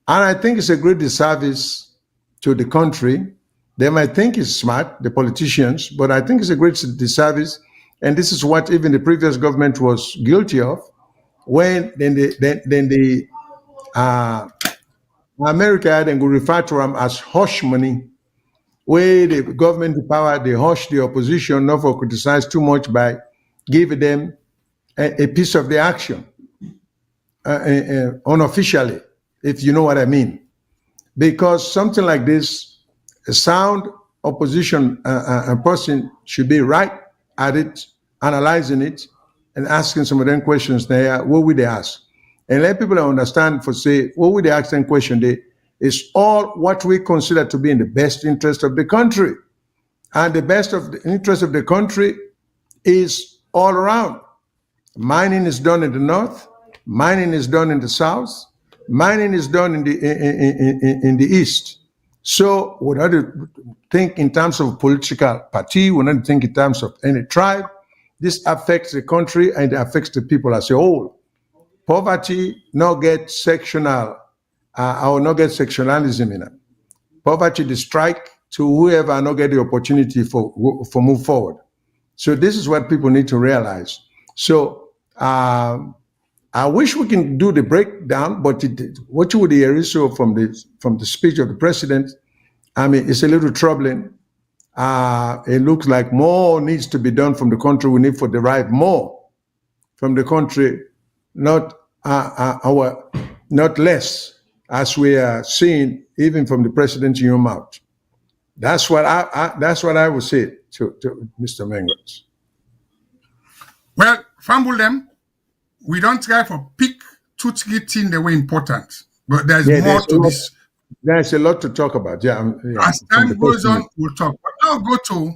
And I think it's a great disservice to the country. They might think it's smart, the politicians, but I think it's a great disservice. And this is what even the previous government was guilty of, when America then will refer to them as hush money, where the government, the power, they hush the opposition not for criticize too much by giving them a piece of the action unofficially, if you know what I mean. Because something like this, a sound opposition person should be right at it, analyzing it, and asking some of them questions there. What would they ask? And let people understand, for say, what would they ask them question? They is all what we consider to be in the best interest of the country. And the best of the interest of the country is all around. Mining is done in the north, mining is done in the south, mining is done in the east. So we don't think in terms of political party, we don't think in terms of any tribe. This affects the country and it affects the people as a whole. Poverty not get sectional or not get sectionalism in it. Poverty the strike to whoever not get the opportunity for move forward. So this is what people need to realize. So I wish we can do the breakdown, but what you would hear is so from the speech of the president, I mean, it's a little troubling it looks like more needs to be done from the country. We need to derive more from the country, not less, as we are seeing even from the president's own mouth. That's what I would say to Mr. Mengot. Well, fumble them. We don't try for pick 2-3 things that were important, but there's more to this. There's a lot to talk about. As time goes on, we'll talk. But now go to,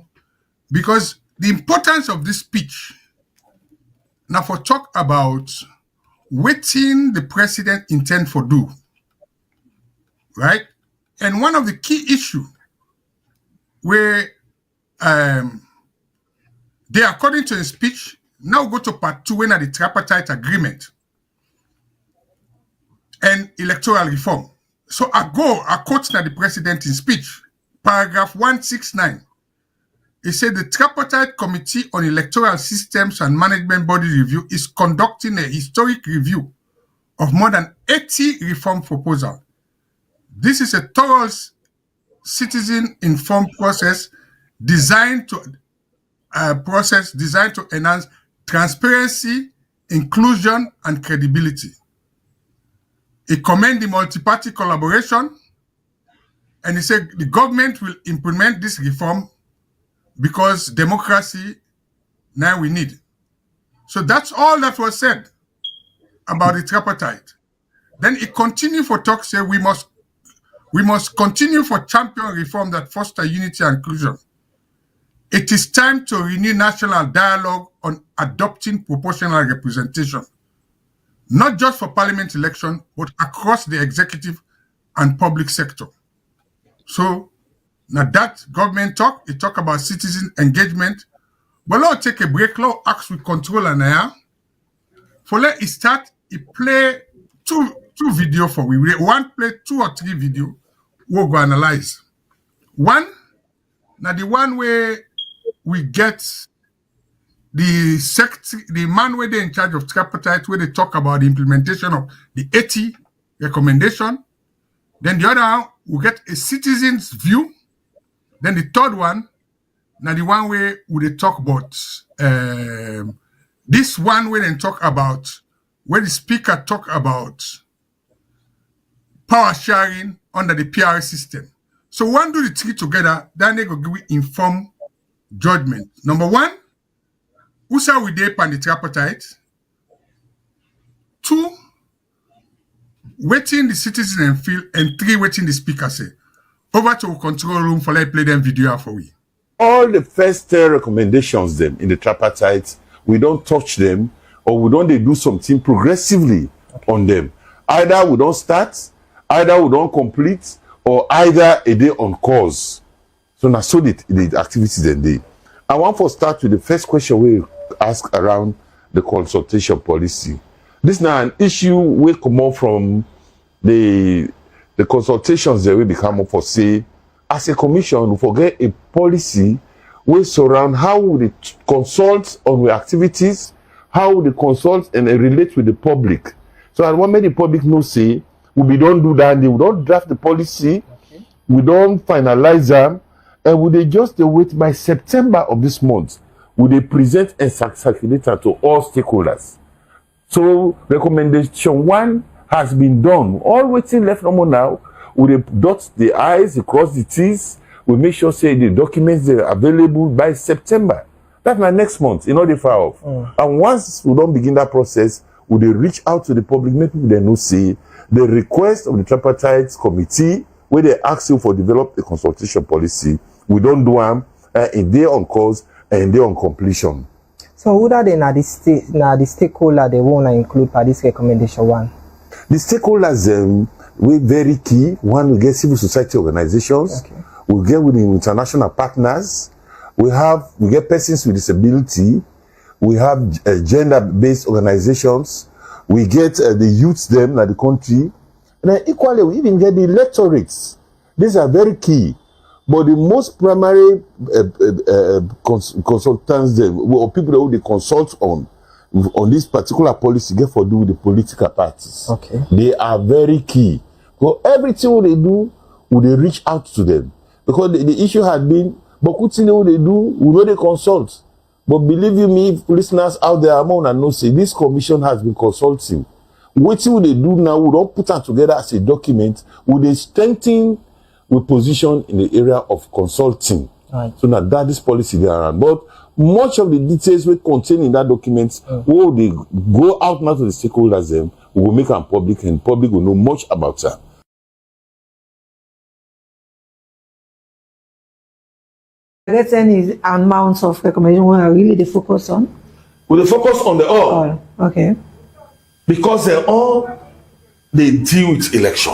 because the importance of this speech, now for talk about waiting the president intend for do, right? And one of the key issues where they, according to the speech, now go to part 2 when at the Tripartite agreement and electoral reform. So I quote now the president in speech, paragraph 169. He said the Tripartite Committee on Electoral Systems and Management Body Review is conducting a historic review of more than 80 reform proposals. This is a thorough citizen-informed process designed to enhance transparency, inclusion, and credibility. He commended the multi-party collaboration, and he said the government will implement this reform because democracy now we need. So that's all that was said about the tripartite. Then he continued for talk, say we must continue for champion reform that foster unity and inclusion. It is time to renew national dialogue on adopting proportional representation, not just for parliament election, but across the executive and public sector. So now that government talk, it talk about citizen engagement. But let's take a break. Let's ask with control and air. For let it start, it play two video for we. One play 2 or 3 video. We'll go analyze. One, now the one where we get the man where they in charge of tripartite, where they talk about the implementation of the 80 recommendation. Then the other one, we get a citizen's view. Then the third one, now the one where we talk about this one where they talk about where the speaker talk about power sharing under the PR system. So one do the 3 together, then they go give informed judgment. Number 1, who shall we dip on the tripartite? 2, waiting the citizen and feel, and 3, waiting the speaker say. Over to control room for let play them video for we. All the first recommendations them in the tripartite, we don't touch them or we don't do something progressively on them. Either we don't start, either we don't complete, or either a day on cause. So now so the activities then day. I want to start with the first question we ask around the consultation policy. This now an issue we come up from the consultations that will become up for say, as a commission, we forget a policy we surround how we consult on the activities, how we consult and relate with the public. So I want the public know say, we don't do that, we don't draft the policy, we don't finalize them, and we just wait by September of this month, we they present and circulate to all stakeholders. So recommendation 1 has been done. All waiting left no more now. We dot the I's, we cross the T's. We make sure say the documents are available by September. That's my next month, not the far off. And once we don't begin that process, we they reach out to the public, make people they know say the request of the tripartite committee where they ask you for develop a consultation policy. We don't do them in day on cause and day on completion. So who are they now the stakeholder they want to include for this recommendation 1? The stakeholders we very key. One, we get civil society organizations. Okay. We get with the international partners. We get persons with disability. We have gender-based organizations. We get the youths them in the country. And then equally, we even get the electorates. These are very key. But the most primary consultants them, or people who they consult on this particular policy get for do with the political parties. Okay. They are very key. So everything they do, they reach out to them. Because the issue had been, But what thing they do, we know they consult. But believe you me, listeners out there, I'm on and no say this commission has been consulting. What will they do now? We don't put that together as a document. Will they strengthen with position in the area of consulting? Right. So now that is policy there around. But much of the details we contain in that document, will they go out now to the stakeholders, them, we will make them public, and public will know much about that. I guess any amounts of recommendation we are really the focus on? Will they focus on the all? Okay. Because they deal with election.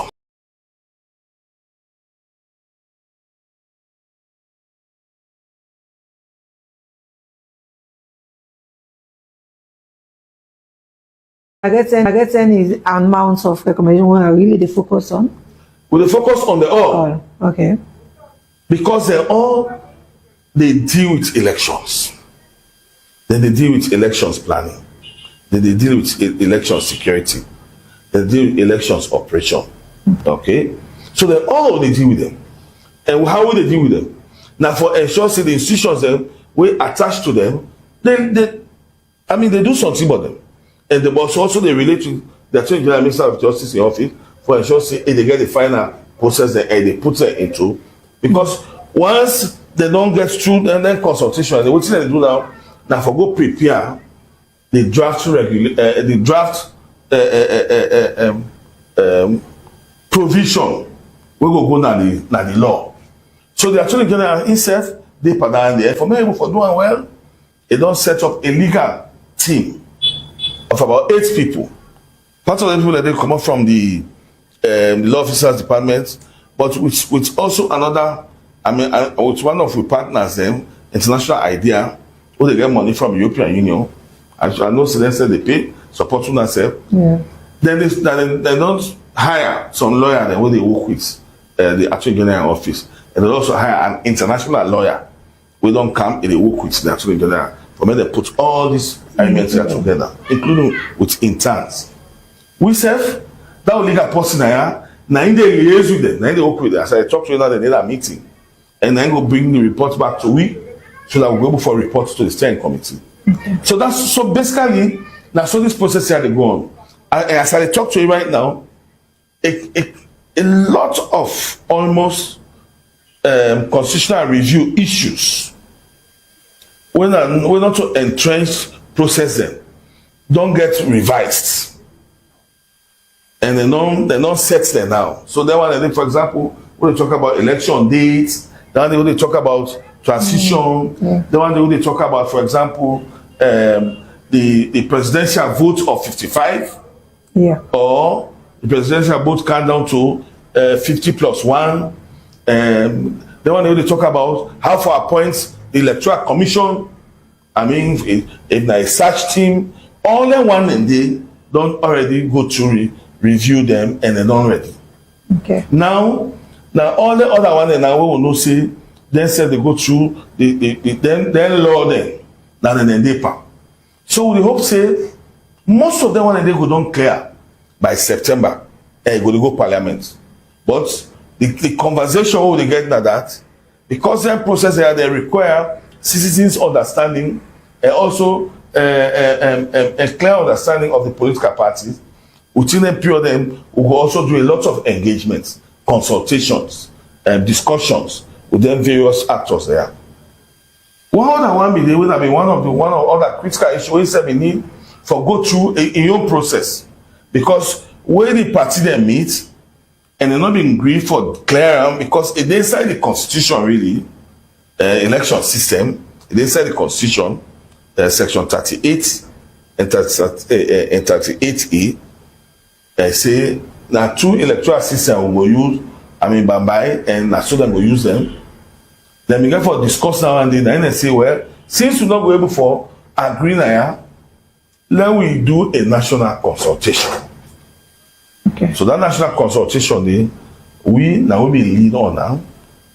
I guess any amounts of recommendation we are really the focus on? Will they focus on the all? Okay. Because they deal with elections. Then they deal with elections planning. Then they deal with election security. They deal with elections operation. Okay? So they deal with them. And how will they deal with them? Now for ensure say the institutions them we attach to them, they do something about them. And the boss also they relate to the Attorney General Minister of Justice in office for ensure say they get the final process that they put them into. Because once they don't get through and then consultation, and what they do now for go prepare the draft provision we go now the law. So the Attorney General himself they put down there for many for doing well. They don't set up a legal team of about 8 people. Part of the people that they come up from the law officers department, but with also another. With one of the partners, them international idea, who they get money from European Union. I know they said they pay supporting themselves. Yeah. Then they don't hire some lawyer then when they work with the Attorney General office, and they also hire an international lawyer. We don't come and they work with the Attorney General. For me, they put all these elements together, including with interns. We serve that legal person now they liaise with them, now they work with them. As I talk to you now, they need a meeting. And then go bring the report back to we, so that we'll be able to report to the steering committee. Okay. So basically, now so this process here they go on. And as I talk to you right now, a lot of almost constitutional review issues, we're not to entrench process them, don't get revised. And they don't set them now. So then when for example, when they talk about election dates, then they talk about transition. The one they talk about, for example, the presidential vote of 55, or the presidential vote count down to 50 plus 1. The one they talk about how to appoint the Electoral Commission. I mean, if there is such team, all the one and they don't already go through review them and they don't ready. Okay. Now all the other one and now we will not say then say they go through then law them now then they pass. So we hope say most of them one and they go don't clear by September and go Parliament. But the conversation we get now that because that process they require citizens understanding and also a clear understanding of the political parties. Within them period them we will also do a lot of engagements, consultations, discussions with them various actors there. One other one be there will be one of other critical issues we need for go through a own process, because when the party they meet and they're not being agreed for clear because it inside the constitution really election system, it inside the constitution section 38 and 38E say now 2 electoral systems we will use. I mean, Bambai and so them will use them. Then we get for discuss now and then they say, well, since we're not going able for agree now, then we do a national consultation. Okay. So that national consultation, we now will be lead on now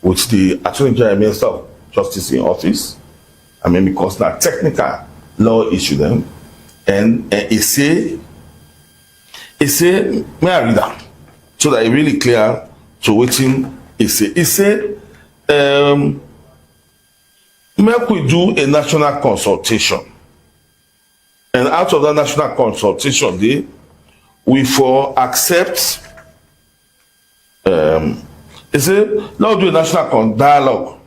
with the Attorney General Minister of Justice in office. I mean, because now technical law issue them, and it say, may I read that so that it really clear to waiting. It say make we do a national consultation. And out of that national consultation, we for accept, let's do a national dialogue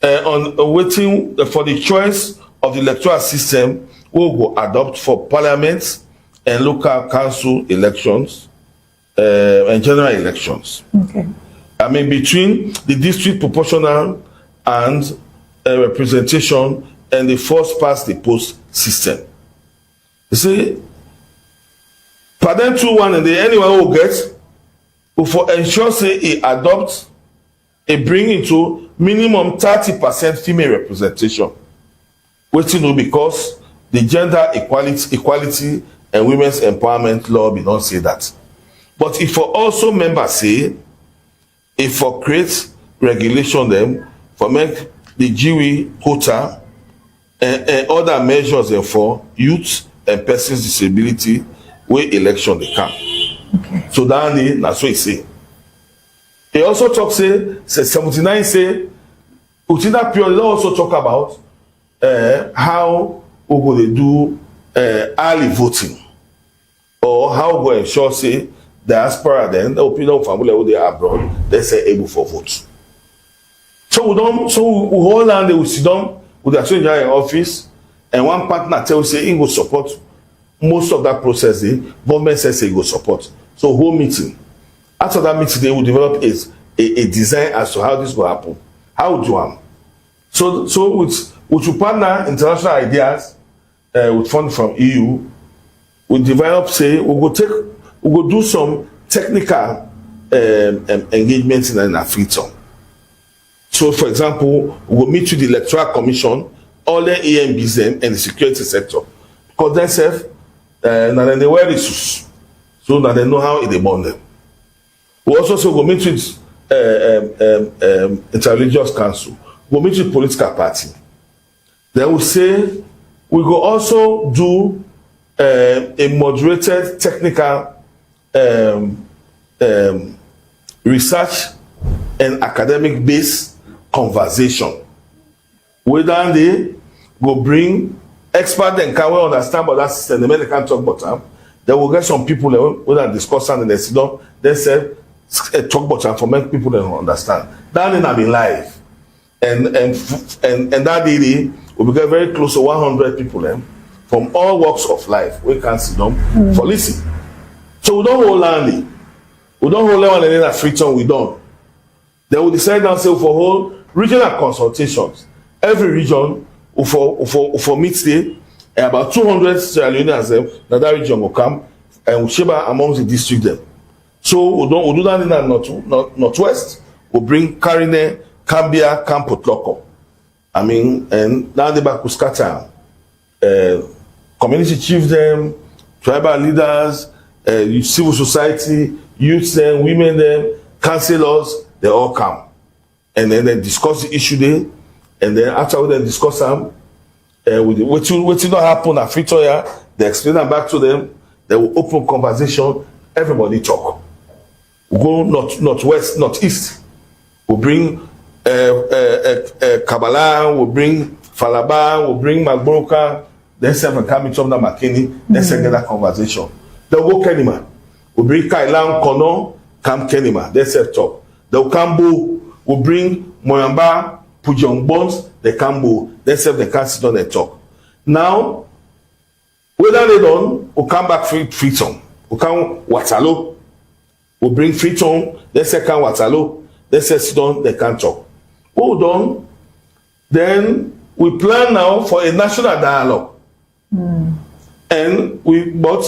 on waiting for the choice of the electoral system we will adopt for parliament and local council elections and general elections. Okay. I mean, between the district proportional and representation and the first past the post system. You see, for them 2-1 and anyone will get, will for ensure say it adopts a bring into minimum 30% female representation. Waiting no because the gender equality and women's empowerment law we don't say that. But if for also members say, if for create regulation them for make the GW quota and other measures for youth and persons disability where election they come. Okay. So that's what he say. He also talk say 79 say within that period they also talk about how we go they do early voting or how we go ensure say diaspora then the opinion family who they are abroad they say able for vote. So we hold on they will sit down with the attorney general in office and one partner tell say he will support most of that process. The government says he will support. So whole meeting. After that meeting, they will develop a design as to how this will happen. How would you want? So with your partner international ideas with fund from EU, we develop say we go do some technical engagements in Africa. So for example, we will meet with the Electoral Commission, all the AMBs and the security sector. Because themselves, now then they wear resources. So now they know how they bond them. We also say we'll meet with interreligious council. We'll meet with political party. Then we say we will also do a moderated technical research and academic based conversation. Whether they go bring experts and can well understand about that system, they can talk about them. Then we'll get some people who are discussing and they sit down, they say talk about them for make people to understand. That then have been live. And that day we get very close to 100 people from all walks of life. We can sit down for listen. So we don't hold only. We don't hold on and then at Freetown we don't. Then we decide now say for whole regional consultations. Every region for meet day and about 200 Sierra Leoneans that region will come and we share amongst the district them. So we'll do that in the northwest. We'll bring Karine, Cambia, Campotloko. I mean, and now they back to scatter. Community chiefs them, tribal leaders, civil society, youth them, women them, councillors, they all come. And then they discuss the issue there. And then after they discuss them, what not happen at Victoria, they explain them back to them, they will open conversation, everybody talk. We go northwest, northeast. We bring Kabbalah, we bring Falaba, we bring Magbroka, then seven come into the McKinney, then get that conversation. They'll go Kenima. We bring Kailan, Kono, come Kenima, then say talk. They'll come Bo, we bring Moyamba, Pujong Bones, they come Bo, then say they can't sit down and talk. Now, whether they don't, we'll come back Freetown. We'll come Watalo. We'll bring Freetown, then say come Watalo, then say sit down, they can't talk. Hold on. Then we plan now for a national dialogue. And but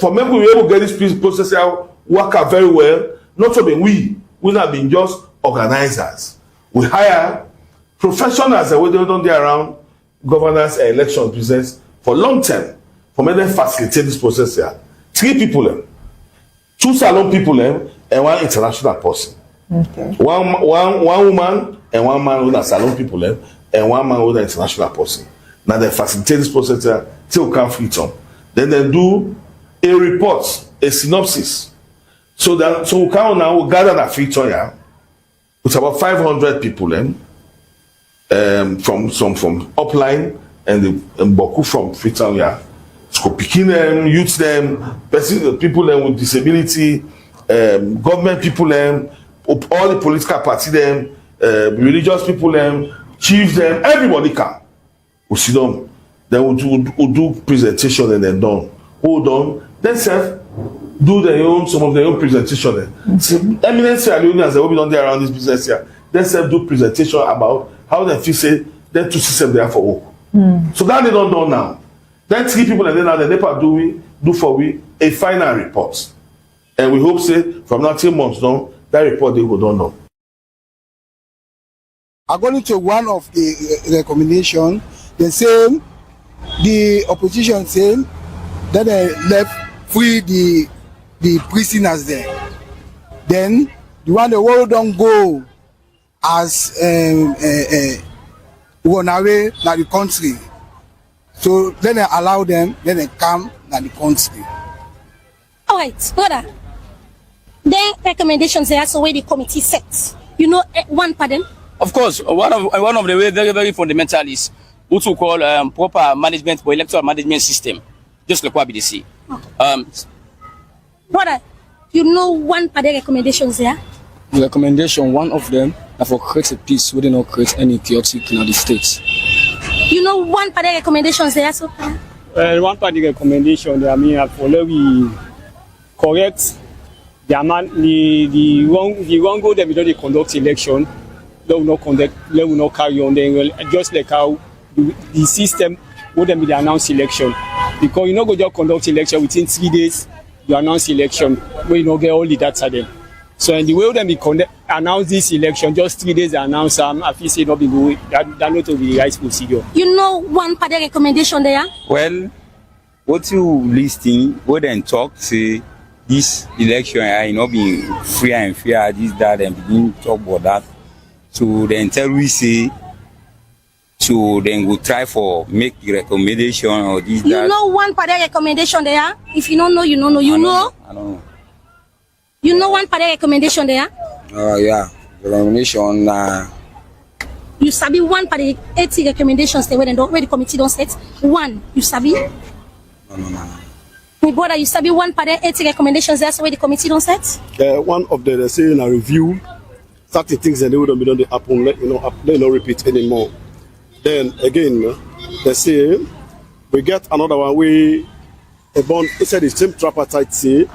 for me, we will get this process out work out very well. Not only we not been just organizers. We hire professionals that we don't be around governance and election business for long term. For me, they facilitate this process here. 3 people, 2 salon people, and 1 international person. Okay. One woman and 1 man with a salon people, and 1 man with an international person. Now they facilitate this process here till we can Freetown. Then they do a report, a synopsis. So we can now gather that Freetown here with about 500 people. from upline and Boku from Freetown, yeah. So picking them, youth them, people them with disability, government people them, all the political party them, religious people them, chiefs them, everybody can. We sit down, then we'll do presentation and then done. Hold on, then self do some of their own presentation. Eminent Sierra Leoneans that will be done there around this business here. Then self do presentation about how they feel say then two systems there for work. So that they don't know now. Then 3 people and then now the NEPA do for we a final report. And we hope say from now 3 months now, that report they will don't know. According to one of the recommendation, the opposition saying that they left free the prisoners there. Then the one the world don't go as run away na the country. So then they allow them, then they come na the country. All right, brother. Their recommendations are also where the committee sets. You know, one pardon. Of course, one of the way very, very fundamental is what we call proper management or electoral management system, just like what we see. Brother, you know one part of the recommendations there? The recommendation, one of them, are for create a peace, we do not create any chaotic in the states. You know one part of the recommendations there, so one part of the recommendation, I mean, for we correct the wrong go that we don't conduct election. They will not carry on. Then just like how the system would be the announced election, because you know go just conduct election within 3 days, you announce election where you not get all the data then. So in the way that we announce this election, just 3 days announce I feel say not be good. That not to be the right procedure. You know one part of the recommendation there? Well, what you listing, what then talk say this election you know being free and fair, this that and begin talk about that. So then tell we say, so then go try for make the recommendation or this that. You know one part of the recommendation there? If you don't know, you don't know. You know? I don't know. You know one part of the recommendation there? Yeah, the recommendation. You sabi one part of the 80 recommendations there where the committee don't set? One, you sabi? No. My brother, you sabi one part of the 80 recommendations there so where the committee don't set? One of them, they say in a review, certain things that they wouldn't be done, they happen, they don't repeat anymore. Then again, they say we get another one where they said the same tripartite say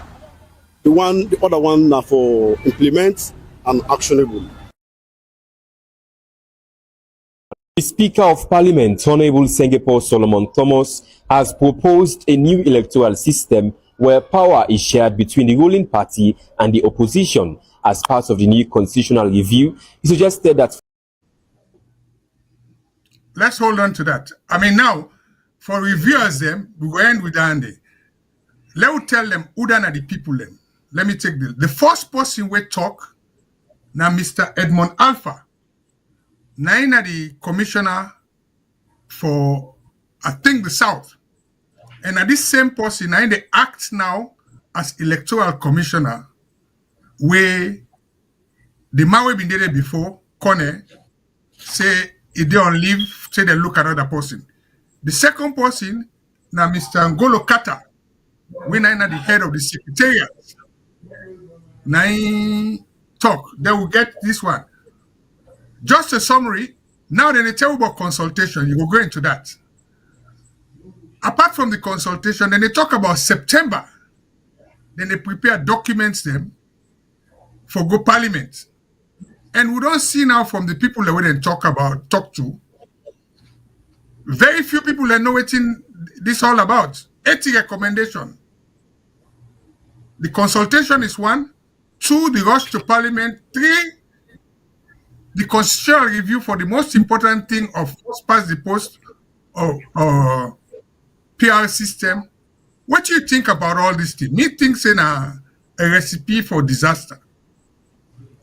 the other one for implement and actionable. The Speaker of Parliament, Honorable Singapore Solomon Thomas, has proposed a new electoral system where power is shared between the ruling party and the opposition. As part of the new constitutional review, he suggested that. Let's hold on to that. I mean, now, for reviewers, them, we go end with Andy. Let me tell them who are the people them. Let me take the first person we talk, now Mr. Edmond Alpha. Now the commissioner for, I think, the South. And at this same person, now they act now as electoral commissioner, where the man we been there before, Kone, say if they on leave, say they look at another person. The second person, now Mr. Ngolo Kata, when I'm the head of the secretariat. Now talk, they will get this one. Just a summary, now then they tell about consultation, you will go into that. Apart from the consultation, then they talk about September. Then they prepare documents them for go parliament. And we don't see now from the people that we didn't talk to, very few people that know what this all about. 80 recommendation. The consultation is 1, 2, the rush to parliament, 3, the constitutional review for the most important thing of first past the post or PR system. What do you think about all these things? Me thinks in a recipe for disaster.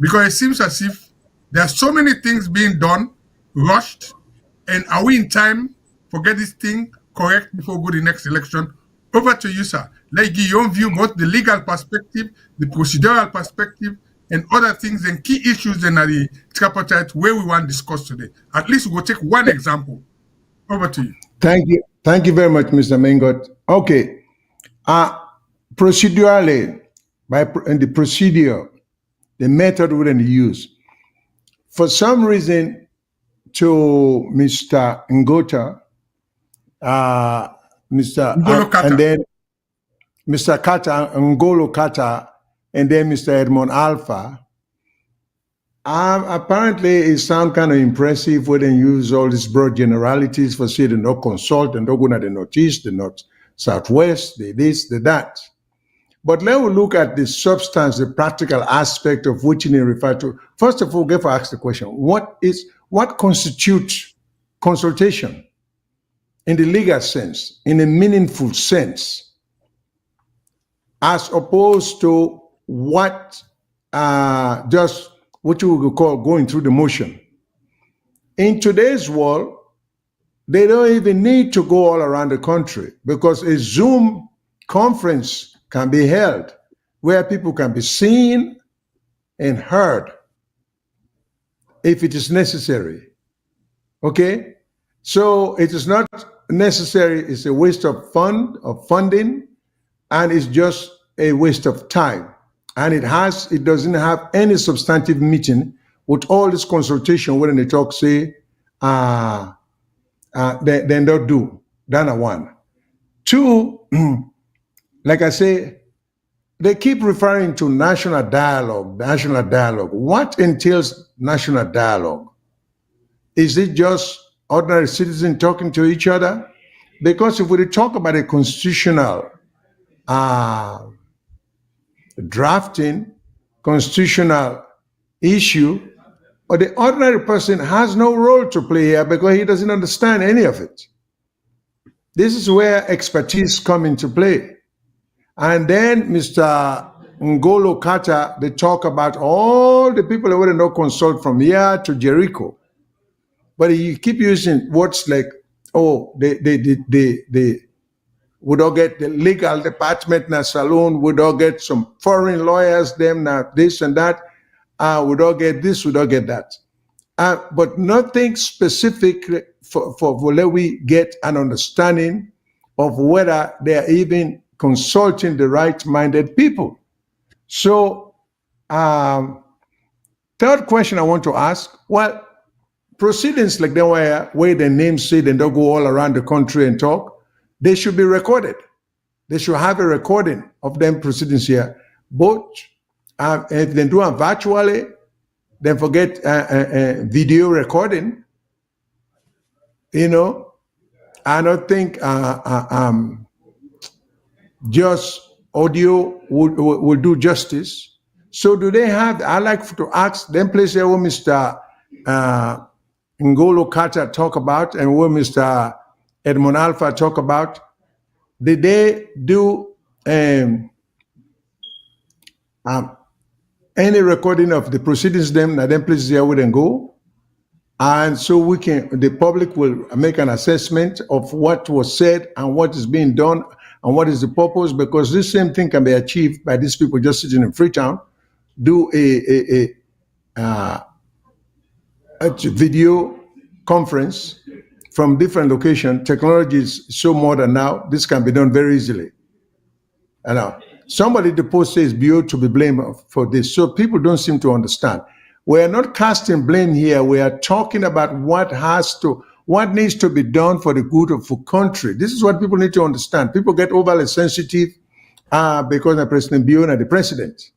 Because it seems as if there are so many things being done, rushed, and are we in time for get this thing correct before we go to the next election? Over to you, sir. Let's give your own view, both the legal perspective, the procedural perspective, and other things and key issues in the tripartite where we want to discuss today. At least we'll take one example. Over to you. Thank you. Thank you very much, Mr. Mengot. Okay. Procedurally, in the procedure, the method we're going to use. For some reason, to Mr. Ngota, and then Mr. Kata, Ngolo Kata, and then Mr. Edmond Alpha. Apparently, it sounds kind of impressive when they use all these broad generalities for say the North Consult and don't go to the Northeast, the North Southwest, the this, the that. But let us look at the substance, the practical aspect of which they refer to. First of all, we have to ask the question: what constitutes consultation in the legal sense, in a meaningful sense, as opposed to what just what you would call going through the motion. In today's world, they don't even need to go all around the country because a Zoom conference can be held where people can be seen and heard if it is necessary. Okay? So it is not necessary, it's a waste of funding, and it's just a waste of time. And it doesn't have any substantive meeting with all this consultation when they talk, say, they don't do. That's one. Two, like I say, they keep referring to national dialogue, national dialogue. What entails national dialogue? Is it just ordinary citizens talking to each other? Because if we talk about a constitutional drafting, constitutional issue, or the ordinary person has no role to play here because he doesn't understand any of it. This is where expertise come into play. And then Mr. Ngolo Kata, they talk about all the people that want to know consult from here to Jericho. But you keep using words like, oh, they would all get the legal department now saloon, would all get some foreign lawyers, them now this and that, would all get this, would all get that. But nothing specific for let we get an understanding of whether they're even consulting the right-minded people. So, third question I want to ask, well, proceedings like that where the names say they don't go all around the country and talk, they should be recorded. They should have a recording of them proceedings here. Both, if they do it virtually, then forget video recording. You know, I don't think just audio will do justice. So do they have, I like to ask them place where Mr. Ngolo Kata talk about and where Mr. Edmond Alpha talk about, did they do any recording of the proceedings them that them places here wouldn't go? And so the public will make an assessment of what was said and what is being done and what is the purpose, because this same thing can be achieved by these people just sitting in Freetown, do a video conference from different locations. Technology is so modern now, this can be done very easily. And now, somebody the post says Boye to be blamed for this, so people don't seem to understand. We are not casting blame here. We are talking about what needs to be done for the good of the country. This is what people need to understand. People get overly sensitive because of President Boye and the president.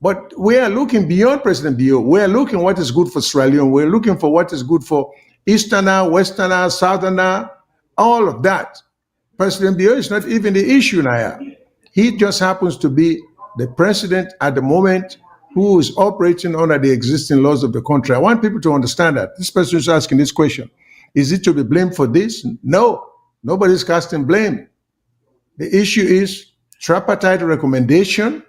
But we are looking beyond President Boye. We are looking what is good for Sierra Leone. We're looking for what is good for Easterner, Westerner, Southerner, all of that. President Boye is not even the issue now. He just happens to be the president at the moment who is operating under the existing laws of the country. I want people to understand that. This person is asking this question. Is it to be blamed for this? No, nobody's casting blame. The issue is tripartite recommendation.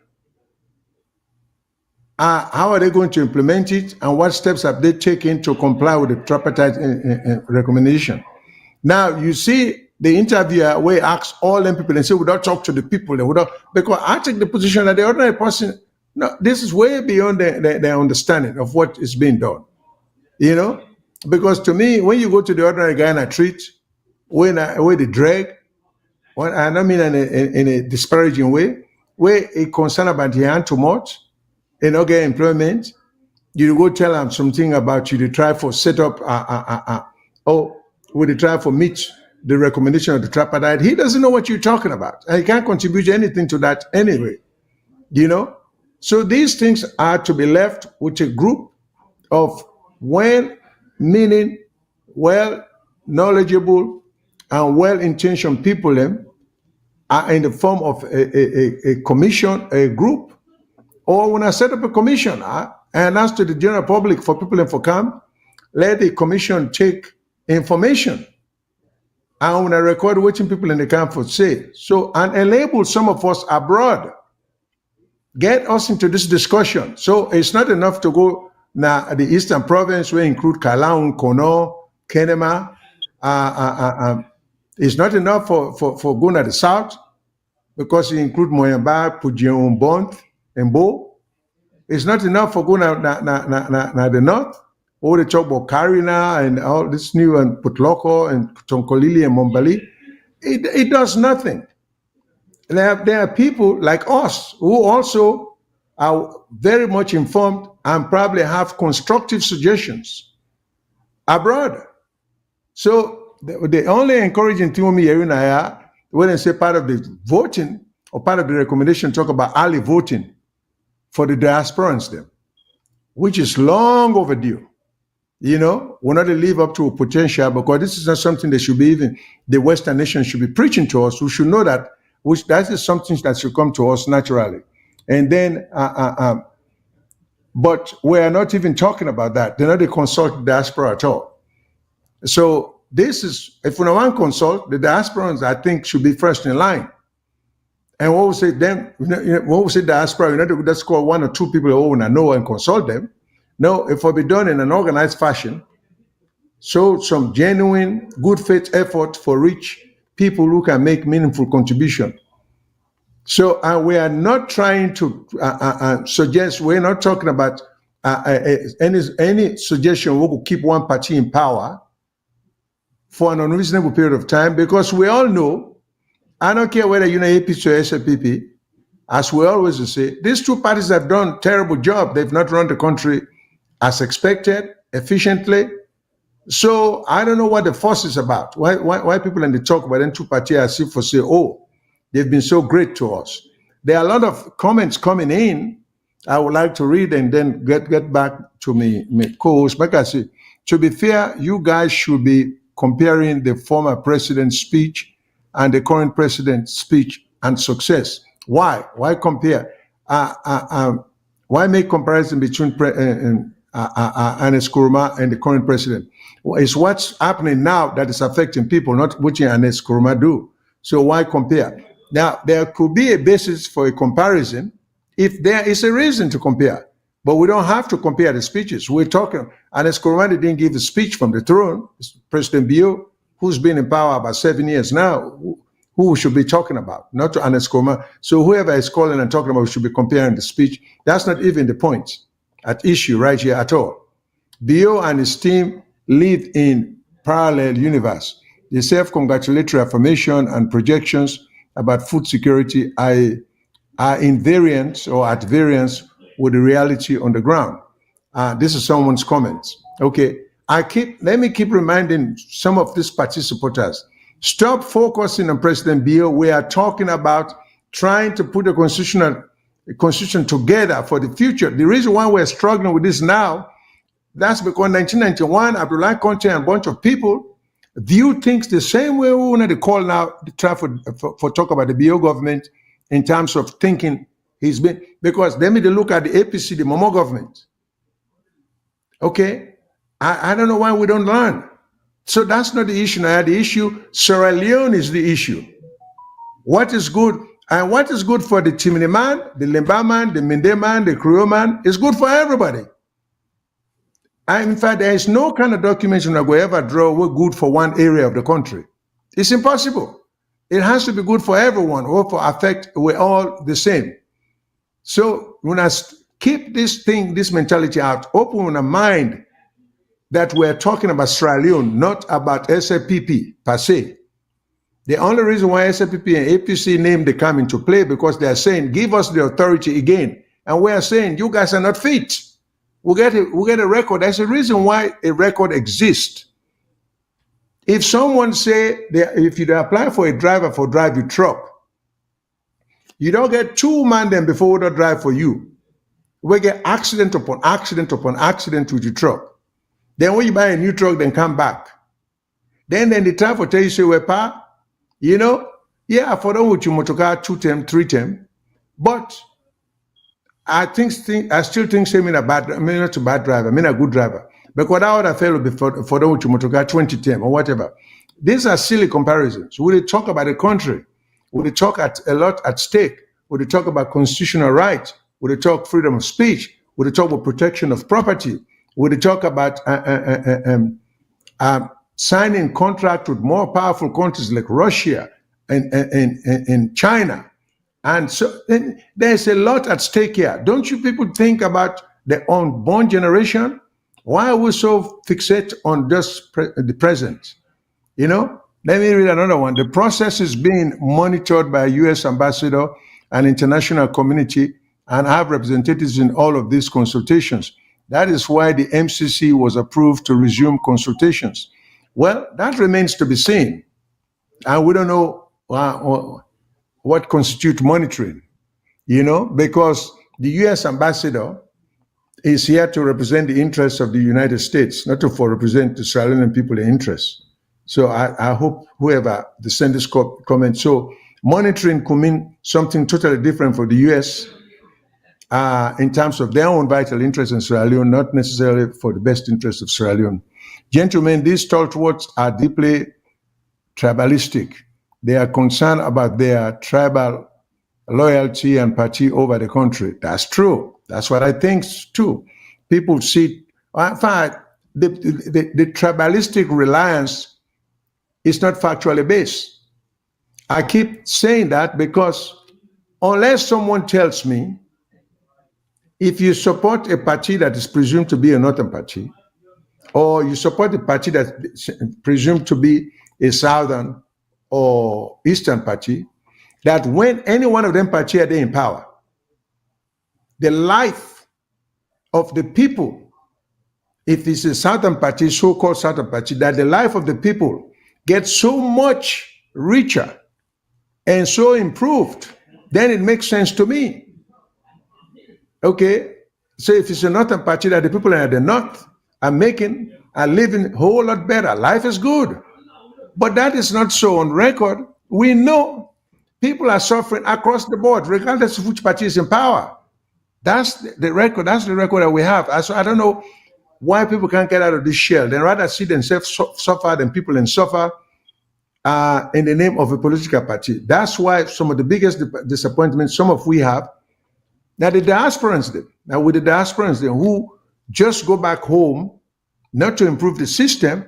How are they going to implement it, and what steps have they taken to comply with the tripartite recommendation? Now, you see the interviewer where he asks all them people and say, we don't talk to the people. Because I take the position that the ordinary person, No, this is way beyond their understanding of what is being done. You know, because to me, when you go to the ordinary Ghana treat, when they drag, well, I don't mean in a disparaging way, where a concern about the hand too much, and not get employment, you go tell them something about you, they try for set up, or would they try for meet the recommendation of the Tripartite. He doesn't know what you're talking about. And he can't contribute anything to that anyway. You know? So these things are to be left with a group of well-meaning, well-knowledgeable, and well-intentioned people in the form of a commission, a group, or when I set up a commission, and ask to the general public for people in for come, let the commission take information and when I record what people in the camp would say. So, and enable some of us abroad. Get us into this discussion. So it's not enough to go now the Eastern Province, we include Kalaun, Kono, Kenema. It's not enough for going to the South because you include Moyamba, Pujion, Bont, and Bo. It's not enough for going to the North. All the talk about Karina and all this new and Putloko and Tonkolili and Mombali. It does nothing. There are people like us who also are very much informed and probably have constructive suggestions abroad. So the only encouraging thing me here in Aya, when I say part of the voting or part of the recommendation talk about early voting for the diasporans them, which is long overdue. You know, we're not to live up to a potential because this is not something that should be even the Western nations should be preaching to us. We should know that, which that is something that should come to us naturally. And then, but we are not even talking about that. They're not the consult diaspora at all. So this is, if we want to consult, the diasporans, I think, should be first in line. And what we say then, what we say diaspora, you know, that's called one or two people who want to know and consult them. No, it will be done in an organized fashion. So some genuine, good faith effort for rich people who can make meaningful contribution. So we are not trying to suggest, we're not talking about any suggestion we could keep one party in power for an unreasonable period of time, because we all know, I don't care whether you're APC or SLPP, as we always say, these two parties have done a terrible job. They've not run the country as expected, efficiently. So I don't know what the fuss is about. Why people in the talk about them two parties as if for say, oh, they've been so great to us. There are a lot of comments coming in. I would like to read and then get back to me co-host. Like I say, to be fair, you guys should be comparing the former president's speech and the current president's speech and success. Why? Why compare? Why make comparison between Ernest Koroma and the current president? Well, it's what's happening now that is affecting people, not what Ernest Koroma do. So why compare? Now, there could be a basis for a comparison if there is a reason to compare. But we don't have to compare the speeches. We're talking, Ernest Koroma didn't give a speech from the throne. It's President Boye, who's been in power about 7 years now, who we should be talking about, not to Ernest Koroma. So whoever is calling and talking about should be comparing the speech. That's not even the point at issue right here at all. Boye and his team live in parallel universe. The self-congratulatory affirmation and projections about food security are in variance or at variance with the reality on the ground. This is someone's comments. Okay, let me keep reminding some of these party supporters, stop focusing on President Boye. We are talking about trying to put a constitution together for the future. The reason why we're struggling with this now, that's because 1991, Abdullah Conte and a bunch of people view things the same way we wanted to call now, to try for talk about the Boye government in terms of thinking he's been, because let me look at the APC, the Momo government. Okay, I don't know why we don't learn. So that's not the issue now. The issue, Sierra Leone is the issue. What is good, and what is good for the Timini man, the Limba man, the Mende man, the Creole man, is good for everybody. And in fact, there is no kind of documentation that we ever draw we're good for one area of the country. It's impossible. It has to be good for everyone, or for affect, we're all the same. So we must keep this mentality out, open our mind that we're talking about Sierra Leone, not about SFPP per se. The only reason why SFPP and APC name they come into play because they are saying, give us the authority again. And we are saying, you guys are not fit. We'll get a record. That's the reason why a record exists. If someone say, if you apply for a driver for drive your truck, you don't get 2 months before we don't drive for you. We get accident upon accident upon accident with your truck. Then when you buy a new truck, then come back. Then the driver tell you, say, well, pa, you know, yeah, for them with your motor car 2 term, 3 term, but I still think say me not a bad driver, I mean a good driver. Because that other fellow before for them with your motor car 20 term or whatever. These are silly comparisons. We talk about the country. We talk a lot at stake. We talk about constitutional rights. We talk freedom of speech. We talk about protection of property. We talk about signing contract with more powerful countries like Russia and China. And so there's a lot at stake here. Don't you people think about the unborn generation? Why are we so fixated on just the present? You know, let me read another one. The process is being monitored by a U.S. ambassador and international community and have representatives in all of these consultations. That is why the MCC was approved to resume consultations. Well, that remains to be seen. And we don't know what constitutes monitoring, you know, because the U.S. ambassador is here to represent the interests of the United States, not to represent the Sierra Leonean people in interests. So I hope whoever send this comment. So monitoring could mean something totally different for the U.S. In terms of their own vital interests in Sierra Leone, not necessarily for the best interests of Sierra Leone. Gentlemen, these stalwarts are deeply tribalistic. They are concerned about their tribal loyalty and party over the country. That's true. That's what I think too. People see, in fact, the tribalistic reliance is not factually based. I keep saying that because unless someone tells me, if you support a party that is presumed to be a northern party, or you support a party that is presumed to be a southern or eastern party, that when any one of them party are in power, the life of the people, if it's a southern party, so-called southern party, that the life of the people gets so much richer and so improved, then it makes sense to me. Okay, so if it's a northern party that the people in the north are living a whole lot better, life is good. But that is not so on record. We know people are suffering across the board, regardless of which party is in power. That's the record. That's the record that we have. So I don't know why people can't get out of this shell. They'd rather see themselves suffer than people and suffer in the name of a political party. That's why some of the biggest disappointments, some of we have, that the diasporans did. Now with the diasporans who just go back home, not to improve the system,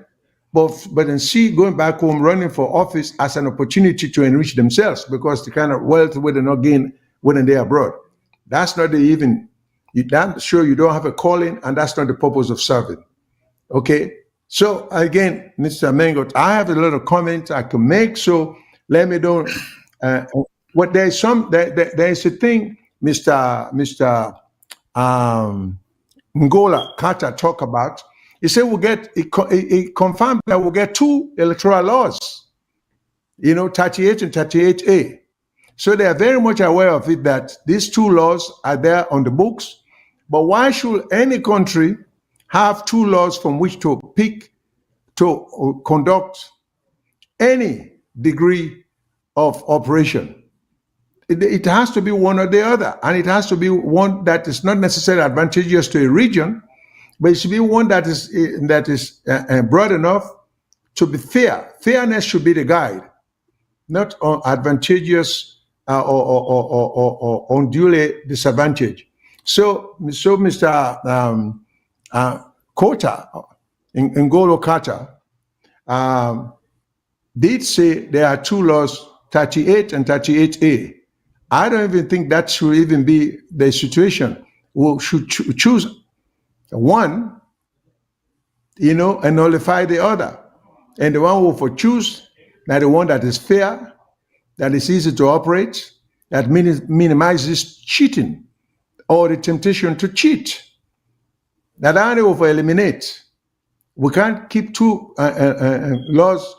but then see going back home running for office as an opportunity to enrich themselves because the kind of wealth where they're not gain when they're abroad. That's not that's sure you don't have a calling, and that's not the purpose of serving. Okay. So again, Mr. Mengot, I have a lot of comments I can make. So let me know. What there is a thing, Mr. Ngola Carter talk about. He said he confirmed that we'll get 2 electoral laws, 38 and 38A. So they are very much aware of it that these 2 laws are there on the books. But why should any country have 2 laws from which to pick to conduct any degree of operation? It has to be one or the other, and it has to be one that is not necessarily advantageous to a region, but it should be one that is broad enough to be fair. Fairness should be the guide, not advantageous or unduly disadvantaged. So Mr. Kota, Ngolo Kata, did say there are 2 laws, 38 and 38A, I don't even think that should even be the situation. We should choose one, and nullify the other. And the one who for choose, now the one that is fair, that is easy to operate, that minimizes cheating or the temptation to cheat. That only will eliminate. We can't keep two laws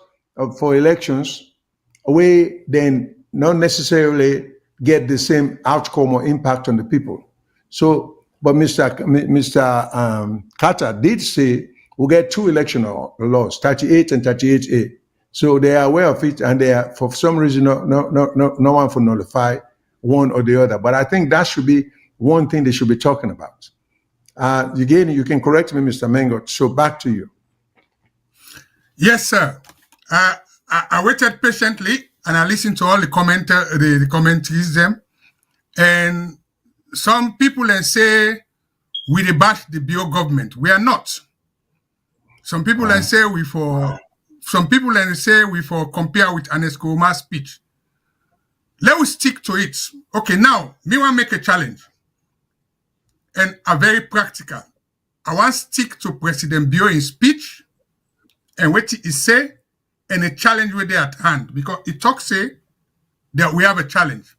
for elections away, then not necessarily get the same outcome or impact on the people. So, but Mr. Carter did say we'll get two election laws, 38 and 38A. So they are aware of it, and they are, for some reason, no one for nullify one or the other. But I think that should be one thing they should be talking about. Again, you can correct me, Mr. Mengot. So back to you. Yes, sir. I waited patiently and I listened to all the commentaries them. And some people say we bash the Bio government. We are not. Some people say we for compare with Anesco Omar's speech. Let us stick to it. Okay, now me want to make a challenge. And a very practical. I want to stick to President Bio in speech and what he say and a challenge with at hand, because it talks say that we have a challenge.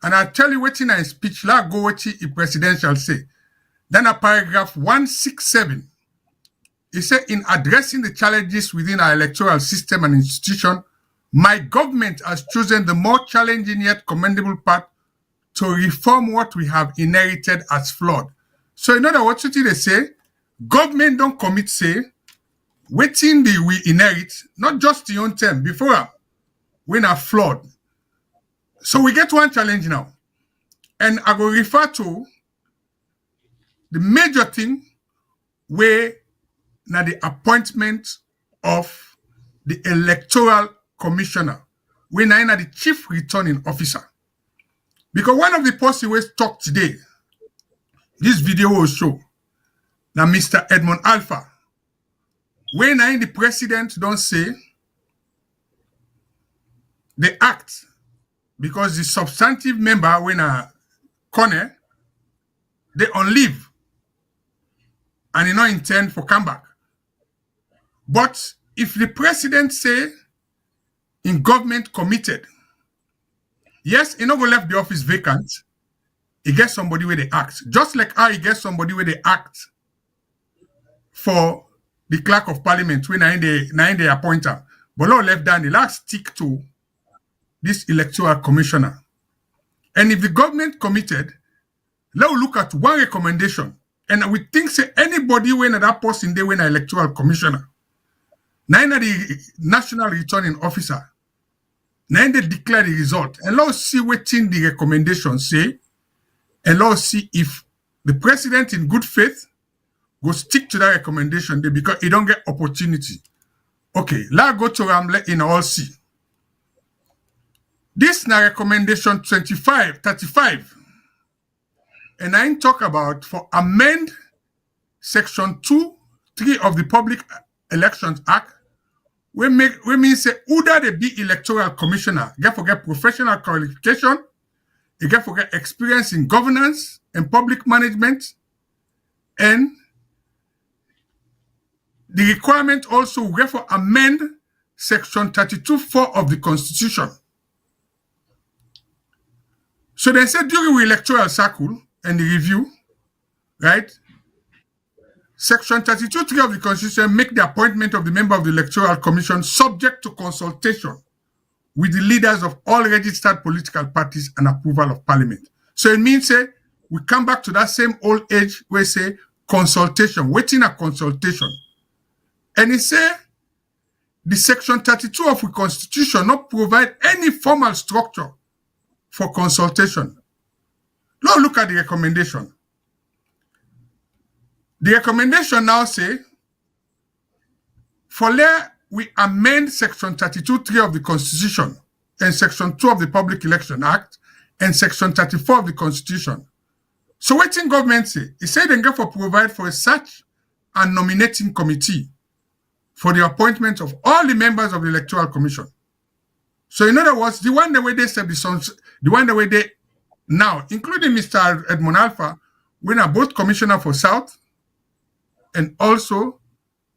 And I'll tell you what in a speech, like go what the presidential say. Then a paragraph 167, he said, in addressing the challenges within our electoral system and institution, my government has chosen the more challenging yet commendable path to reform what we have inherited as flawed. So in other words, what they say, government don't commit say, waiting we inherit, not just the own term, before we are flawed. So we get one challenge now. And I will refer to the major thing where now the appointment of the Electoral Commissioner, when I am the Chief Returning Officer. Because one of the posts we talked today, this video will show, now Mr. Edmond Alpha, when I the president don't say, they act, because the substantive member, when a corner, they on leave, and they not intend for comeback. But if the president say, in government committed, yes, he not go left the office vacant, he gets somebody where they act. Just like how he gets somebody where they act for the clerk of parliament when they appoint her. But law left down, the last stick to this electoral commissioner. And if the government committed, let's look at one recommendation. And we think say anybody when that person they when an electoral commissioner. Now the national returning officer. Now they declare the result. And let's see what in the recommendation say. And let's see if the president in good faith go stick to that recommendation there, because he don't get opportunity. Okay, let's go to Ramle in all see. This now recommendation 35. And I talk about for amend section 2(3) of the Public Elections Act. We mean say either they be electoral commissioner, you get professional qualification, you get experience in governance and public management, and the requirement also we get for amend section 32(4) of the Constitution. So they said during the electoral cycle and the review, right? Section 32(3) of the Constitution make the appointment of the member of the Electoral Commission subject to consultation with the leaders of all registered political parties and approval of Parliament. So it means say we come back to that same old age where say consultation, waiting a consultation. And it say the section 32 of the Constitution not provide any formal structure for consultation. Now look at the recommendation. The recommendation now say, for there we amend section 32(3) of the Constitution and section 2 of the Public Election Act and section 34 of the Constitution. So what in government say? It said they for provide for a search and nominating committee for the appointment of all the members of the Electoral Commission. So in other words, the one the way they said the one the way they now, including Mr. Edmond Alpha, when are both commissioner for South and also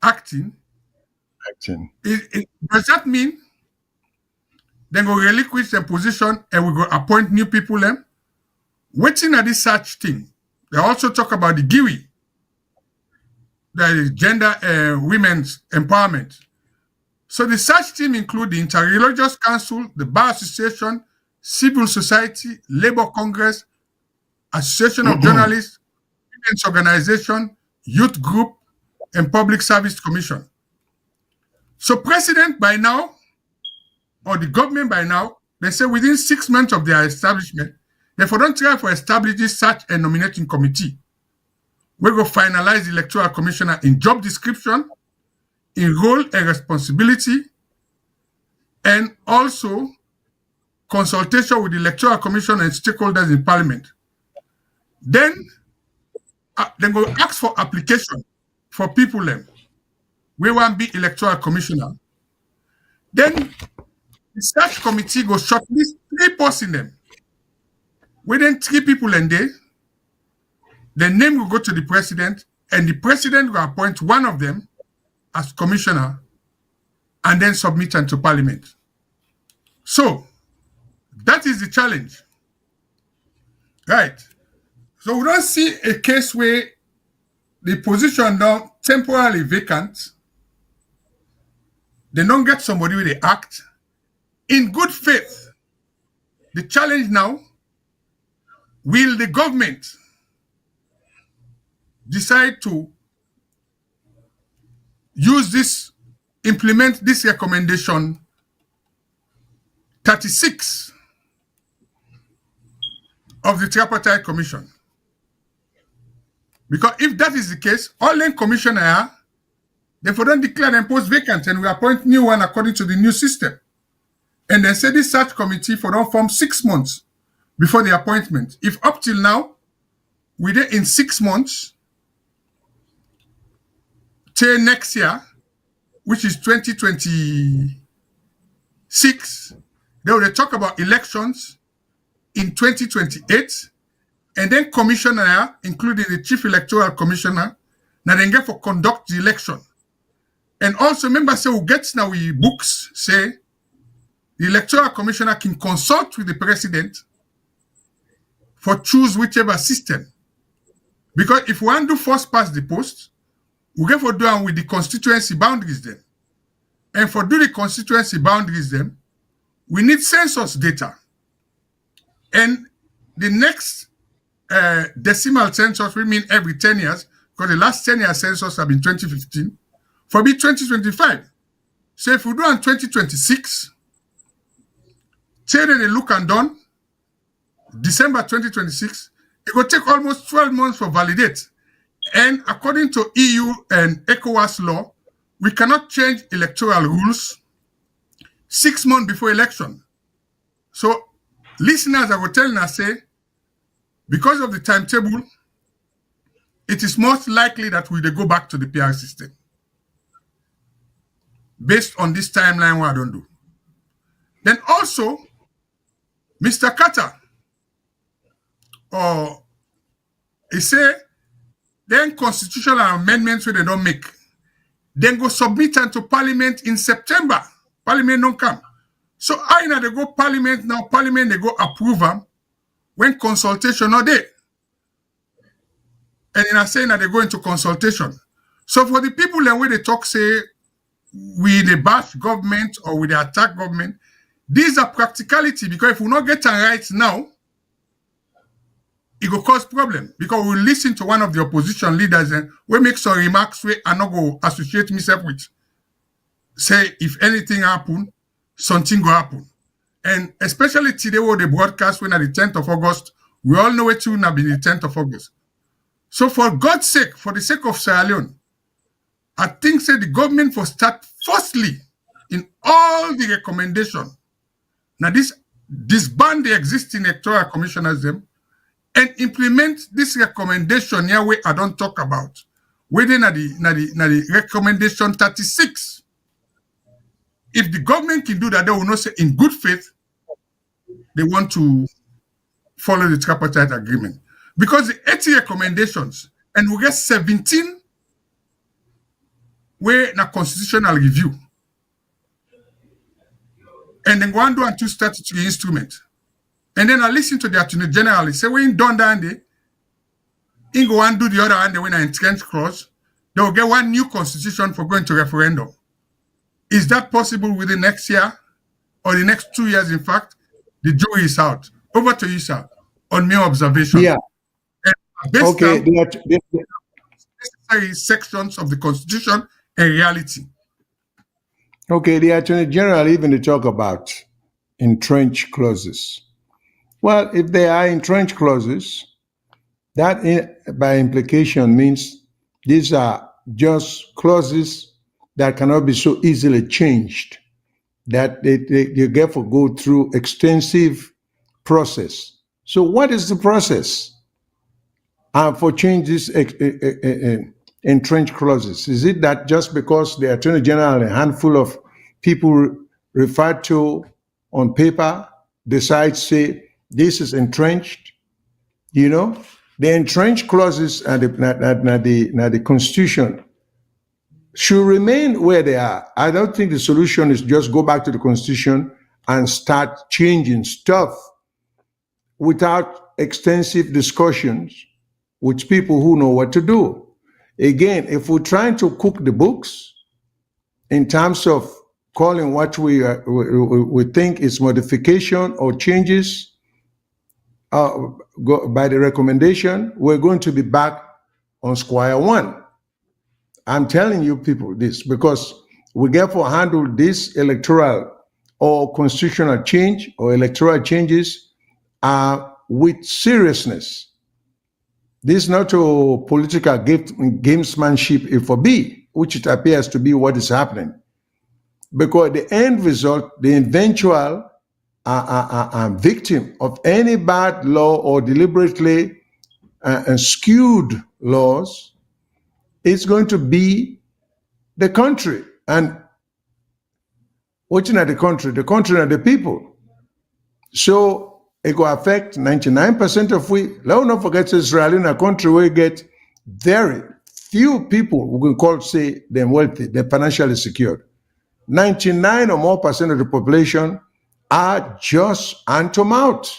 acting. Does that mean they go relinquish their position and we go appoint new people them? Waiting at this such thing. They also talk about the GIWI, that is gender women's empowerment. So the search team include the Interreligious Council, the Bar Association, Civil Society, Labor Congress, Association of Journalists, Women's Organization, Youth Group, and Public Service Commission. So President by now, or the government by now, they say within 6 months of their establishment, therefore don't try for establishing such a nominating committee. We will finalize the Electoral Commissioner in job description, in role and responsibility, and also consultation with the Electoral Commission and stakeholders in Parliament. Then go ask for application for people them. We want to be Electoral Commissioner. Then the search committee go shortlist 3 persons them. Within 3 people in there, the name will go to the president, and the president will appoint one of them as commissioner and then submit them to Parliament. So that is the challenge. Right. So we don't see a case where the position now temporarily vacant. They don't get somebody with the act in good faith. The challenge now, will the government decide to implement this recommendation 36 of the Tripartite Commission? Because if that is the case, all the commissioners, therefore don't declare them post vacant and we appoint new one according to the new system. And then say this search committee for don't form 6 months before the appointment. If up till now, we're in 6 months, till next year, which is 2026, they will talk about elections in 2028, and then commissioner, including the chief electoral commissioner, now then get for conduct the election. And also remember, say we get now we books say the electoral commissioner can consult with the president for choose whichever system. Because if we want to do first past the post, we get for doing with the constituency boundaries then. And for do the constituency boundaries then, we need census data. And the next decimal census will mean every 10 years, because the last 10-year census have been 2015, for be 2025. So if we do on 2026, say that they look and done, December 2026, it will take almost 12 months for validate. And according to EU and ECOWAS law, we cannot change electoral rules 6 months before election. So listeners are telling us, say, because of the timetable, it is most likely that we will go back to the PR system. Based on this timeline, what I don't do. Then also, Mr. Carter, he say, then constitutional amendments where they don't make, then go submit them to Parliament in September. Parliament don't come. So I know they go Parliament now, Parliament they go approve them when consultation not there. And then I say that they go into consultation. So for the people then where they talk, say, we the bash government or we the attack government, these are practicality, because if we not get them right now, it will cause problem. Because we listen to one of the opposition leaders and we make some remarks where I not go associate myself with. Say if anything happen, something will happen. And especially today where they broadcast when at the 10th of August, we all know it will not be the 10th of August. So for God's sake, for the sake of Sierra Leone, I think say the government for start firstly in all the recommendation. Now disband the existing electoral commissioners them and implement this recommendation here where I don't talk about. Within the recommendation 36. if the government can do that, they will not say in good faith they want to follow the tripartite agreement. Because the 80 recommendations, and we get 17 where na constitutional review. And then go and do and two statutory instrument. And then I listen to the Attorney General, say when done down there, he go and do the other and when I entrenched clause, they will get one new constitution for going to referendum. Is that possible within next year or the next 2 years? In fact, the jury is out. Over to you, sir, on mere observation. Yeah. And based Okay. on necessary sections of the Constitution and reality. Okay, the Attorney General even to talk about entrenched clauses. Well, if there are entrenched clauses, that by implication means these are just clauses that cannot be so easily changed, that they therefore go through extensive process. So what is the process for changes entrenched clauses? Is it that just because the Attorney General and a handful of people referred to on paper decide, say, this is entrenched? You know, the entrenched clauses and the Constitution should remain where they are. I don't think the solution is just go back to the Constitution and start changing stuff without extensive discussions with people who know what to do. Again, if we're trying to cook the books in terms of calling what we think is modification or changes by the recommendation, we're going to be back on square one. I'm telling you people this because we therefore handle this electoral or constitutional change or electoral changes with seriousness. This is not a political gamesmanship, if for be, which it appears to be what is happening. Because the end result, the eventual victim of any bad law or deliberately skewed laws is going to be the country. And watching at the country and the people. So it will affect 99% of we. Let's not forget Israel in a country where you get very few people who can call, say, them wealthy, they're financially secured. 99 or more percent of the population are just hand-to-mouth.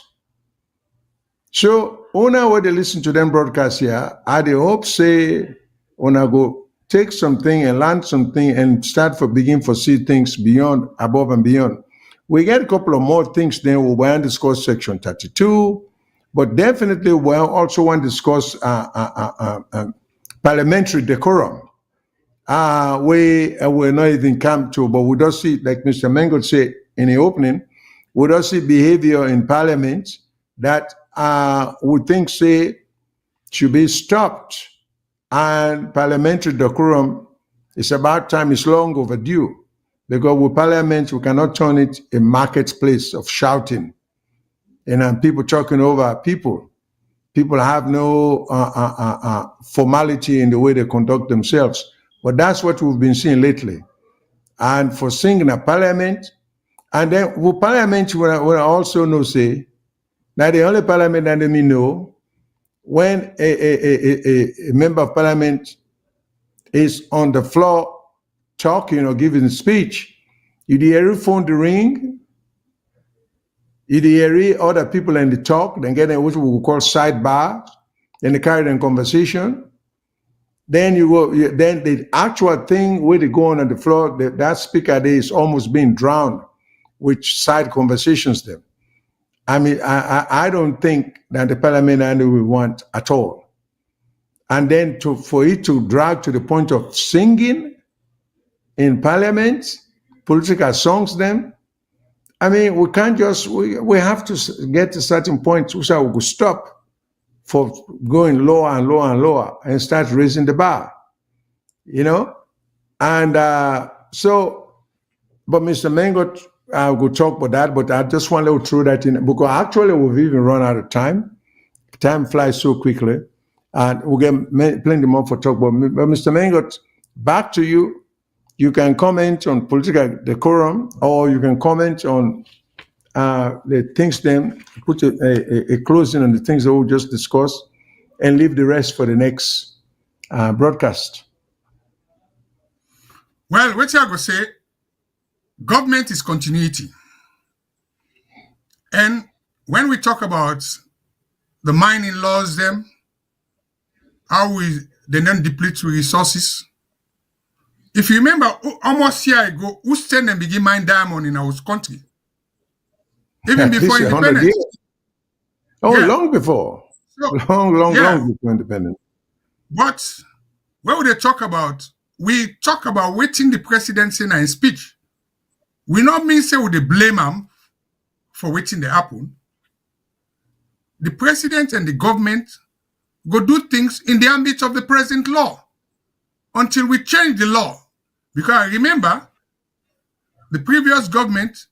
So, when they listen to them broadcast here, I hope, say, when I go take something and learn something and start for begin for see things beyond, above and beyond. We get a couple of more things then we will discuss section 32, but definitely we also want to discuss parliamentary decorum. We will not even come to, but we don't see, like Mr. Mengot said in the opening, we don't see behavior in parliament that we think, say, should be stopped. And parliamentary decorum is about time, it's long overdue. Because with parliament, we cannot turn it a marketplace of shouting and people talking over people. People have no formality in the way they conduct themselves. But that's what we've been seeing lately. And for singing a parliament, and then with parliament, we also know, say, now the only parliament that me know, when a member of parliament is on the floor talking or giving a speech, you hear phone the ring, you hear other people in the talk, then get in what we call sidebar, then they carry on conversation. Then you go, then the actual thing where they go on the floor, that speaker there is almost being drowned with side conversations there. I mean, I don't think that the parliament we want at all. And then for it to drag to the point of singing in parliament, political songs then, I mean, we can't just, we have to get to a certain point which I will stop for going lower and lower and lower and start raising the bar, you know? And so, but Mr. Mengot, I will talk about that, but I just want to throw that in, because actually we've even run out of time. Time flies so quickly, and we'll get plenty more for talk. But Mr. Mengot, back to you. you can comment on political decorum, or you can comment on the things, then put a closing on the things that we just discussed, and leave the rest for the next broadcast. Well, what I go say, government is continuity. And when we talk about the mining laws, them, how they don't deplete resources. If you remember, almost a year ago, who said them begin mine diamond in our country? Even before independence. Oh, yeah. Long before. So, long before independence. But when we talk about, we talk about waiting the president in his speech. We not mean say we they blame him for waiting the happen. The president and the government go do things in the ambit of the present law until we change the law. Because I remember the previous government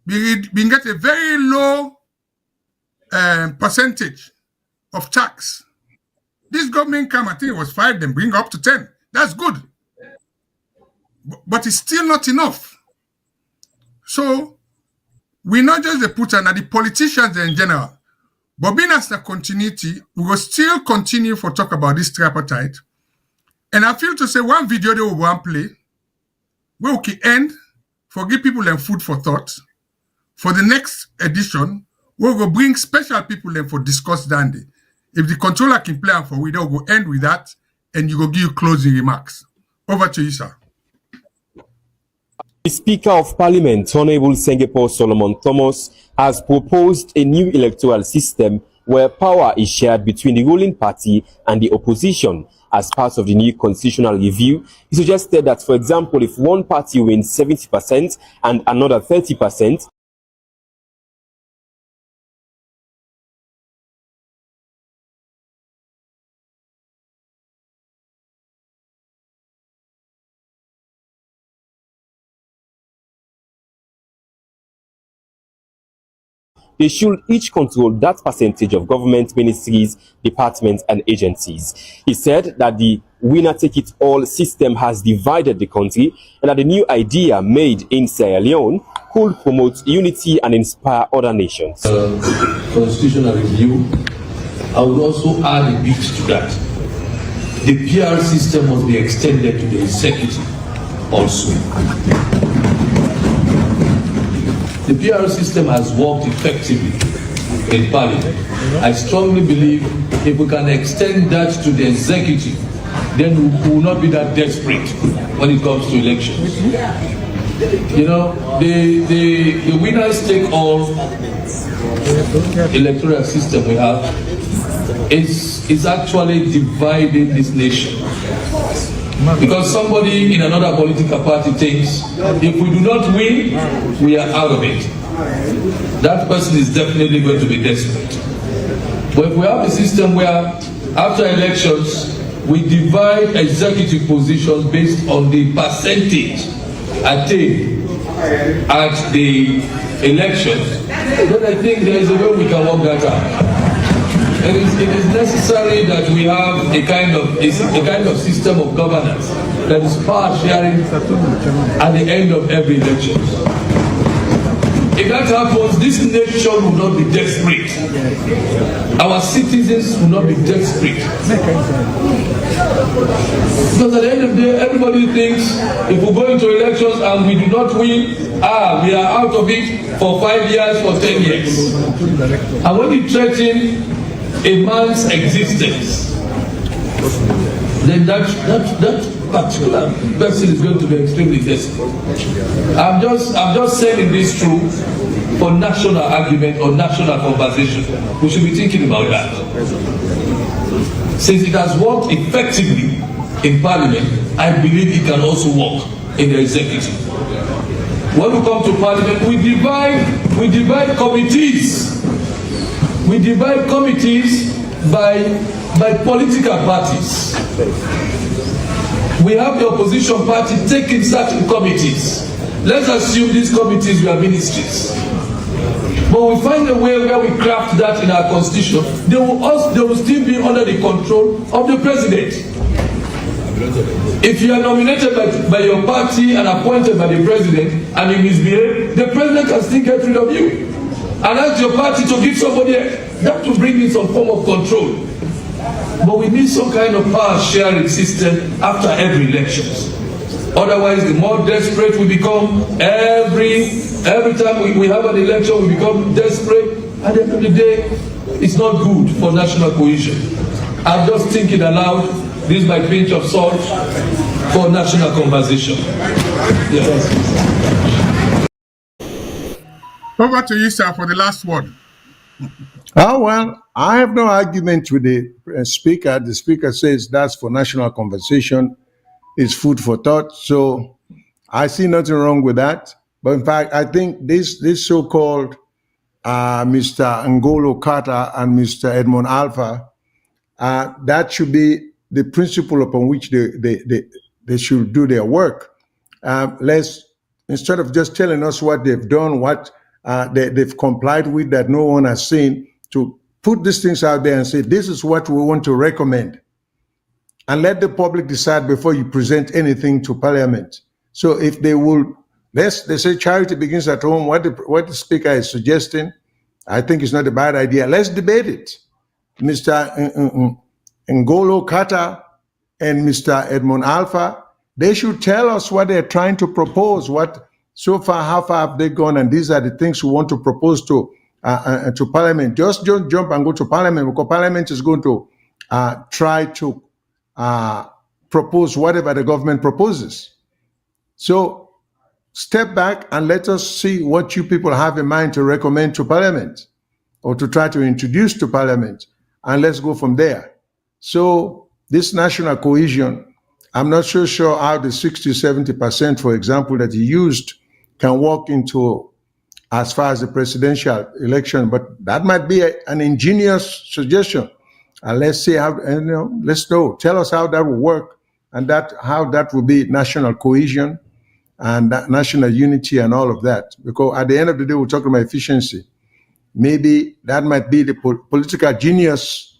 been get a very low percentage of tax. This government come, I think it was 5, then bring up to 10. That's good. But it's still not enough. So we not just the put and the politicians in general, but being as the continuity, we will still continue for talk about this tripartite. And I feel to say one video they will want play, we will end for give people them food for thought. For the next edition, we will bring special people them for discuss dandy. If the controller can play for we, they'll go end with that, and you go give you closing remarks. Over to you, sir. The Speaker of Parliament, Honorable Singapore Solomon Thomas, has proposed a new electoral system where power is shared between the ruling party and the opposition. As part of the new constitutional review, he suggested that, for example, if one party wins 70% and another 30%, they should each control that percentage of government ministries, departments, and agencies. He said that the winner-take-it-all system has divided the country and that the new idea made in Sierra Leone could promote unity and inspire other nations. Constitutional review, I would also add a bit to that. The PR system must be extended to the executive also. The PR system has worked effectively in Parliament. I strongly believe if we can extend that to the executive, then we will not be that desperate when it comes to elections. You know, the winners take all electoral system we have is actually dividing this nation. Because somebody in another political party thinks if we do not win, we are out of it. That person is definitely going to be desperate. But if we have a system where after elections, we divide executive positions based on the percentage attained at the elections, then I think there is a way we can work that out. It is necessary that we have a kind of system of governance that is power sharing at the end of every election. If that happens, this nation will not be desperate. Our citizens will not be desperate. Because at the end of the day, everybody thinks if we go into elections and we do not win, we are out of it for 5 years, for 10 years. And when you threaten a man's existence, then that particular person is going to be extremely desperate. I'm just saying this through for national argument or national conversation. We should be thinking about that. Since it has worked effectively in Parliament, I believe it can also work in the executive. When we come to Parliament, we divide committees. We divide committees by political parties. We have the opposition party taking certain committees. Let's assume these committees were ministries. But we find a way where we craft that in our constitution. They will still be under the control of the president. If you are nominated by your party and appointed by the president and you misbehave, the president can still get rid of you and ask your party to give somebody else. That will bring in some form of control. But we need some kind of power sharing system after every election. Otherwise, the more desperate we become, every time we have an election, we become desperate. At the end of the day, it's not good for national cohesion. I'm just thinking aloud, this by pinch of salt, for national conversation. Yes. Over to you, sir, for the last word. Oh, well, I have no argument with the speaker. The speaker says that's for national conversation. It's food for thought. So I see nothing wrong with that. But in fact, I think this so-called Mr. N'Golo Carter and Mr. Edmond Alpha, that should be the principle upon which they should do their work. Instead of just telling us what they've done, what they've complied with that no one has seen, to put these things out there and say, this is what we want to recommend. And let the public decide before you present anything to Parliament. So if they will, they say charity begins at home. What the speaker is suggesting, I think it's not a bad idea. Let's debate it. Mr. N'Golo Carter and Mr. Edmond Alpha, they should tell us what they're trying to propose. So far, how far have they gone? And these are the things we want to propose to Parliament. Just don't jump and go to Parliament, because Parliament is going to try to propose whatever the government proposes. So step back and let us see what you people have in mind to recommend to Parliament or to try to introduce to Parliament, and let's go from there. So this national cohesion, I'm not so sure how the 60-70%, for example, that he used can walk into as far as the presidential election, but that might be an ingenious suggestion. And let's see how, let's know, tell us how that will work, and how that will be national cohesion and national unity and all of that. Because at the end of the day, we're talking about efficiency. Maybe that might be the political genius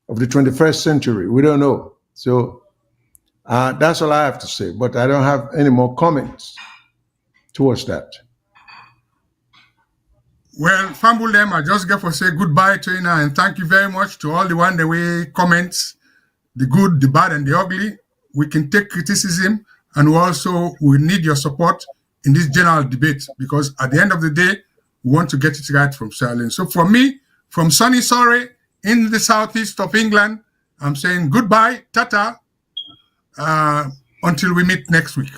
of the 21st century. We don't know. So that's all I have to say, but I don't have any more comments towards that. Well, Fambulem, I just get to say goodbye to you now, and thank you very much to all the one-way comments, the good, the bad, and the ugly. We can take criticism, and we need your support in this general debate, because at the end of the day, we want to get it right from Sierra Leone. So for me, from sunny Surrey in the southeast of England, I'm saying goodbye, tata, until we meet next week.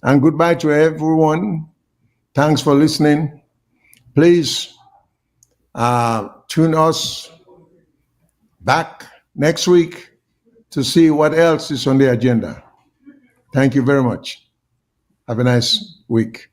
And goodbye to everyone. Thanks for listening. Please tune us back next week to see what else is on the agenda. Thank you very much. Have a nice week.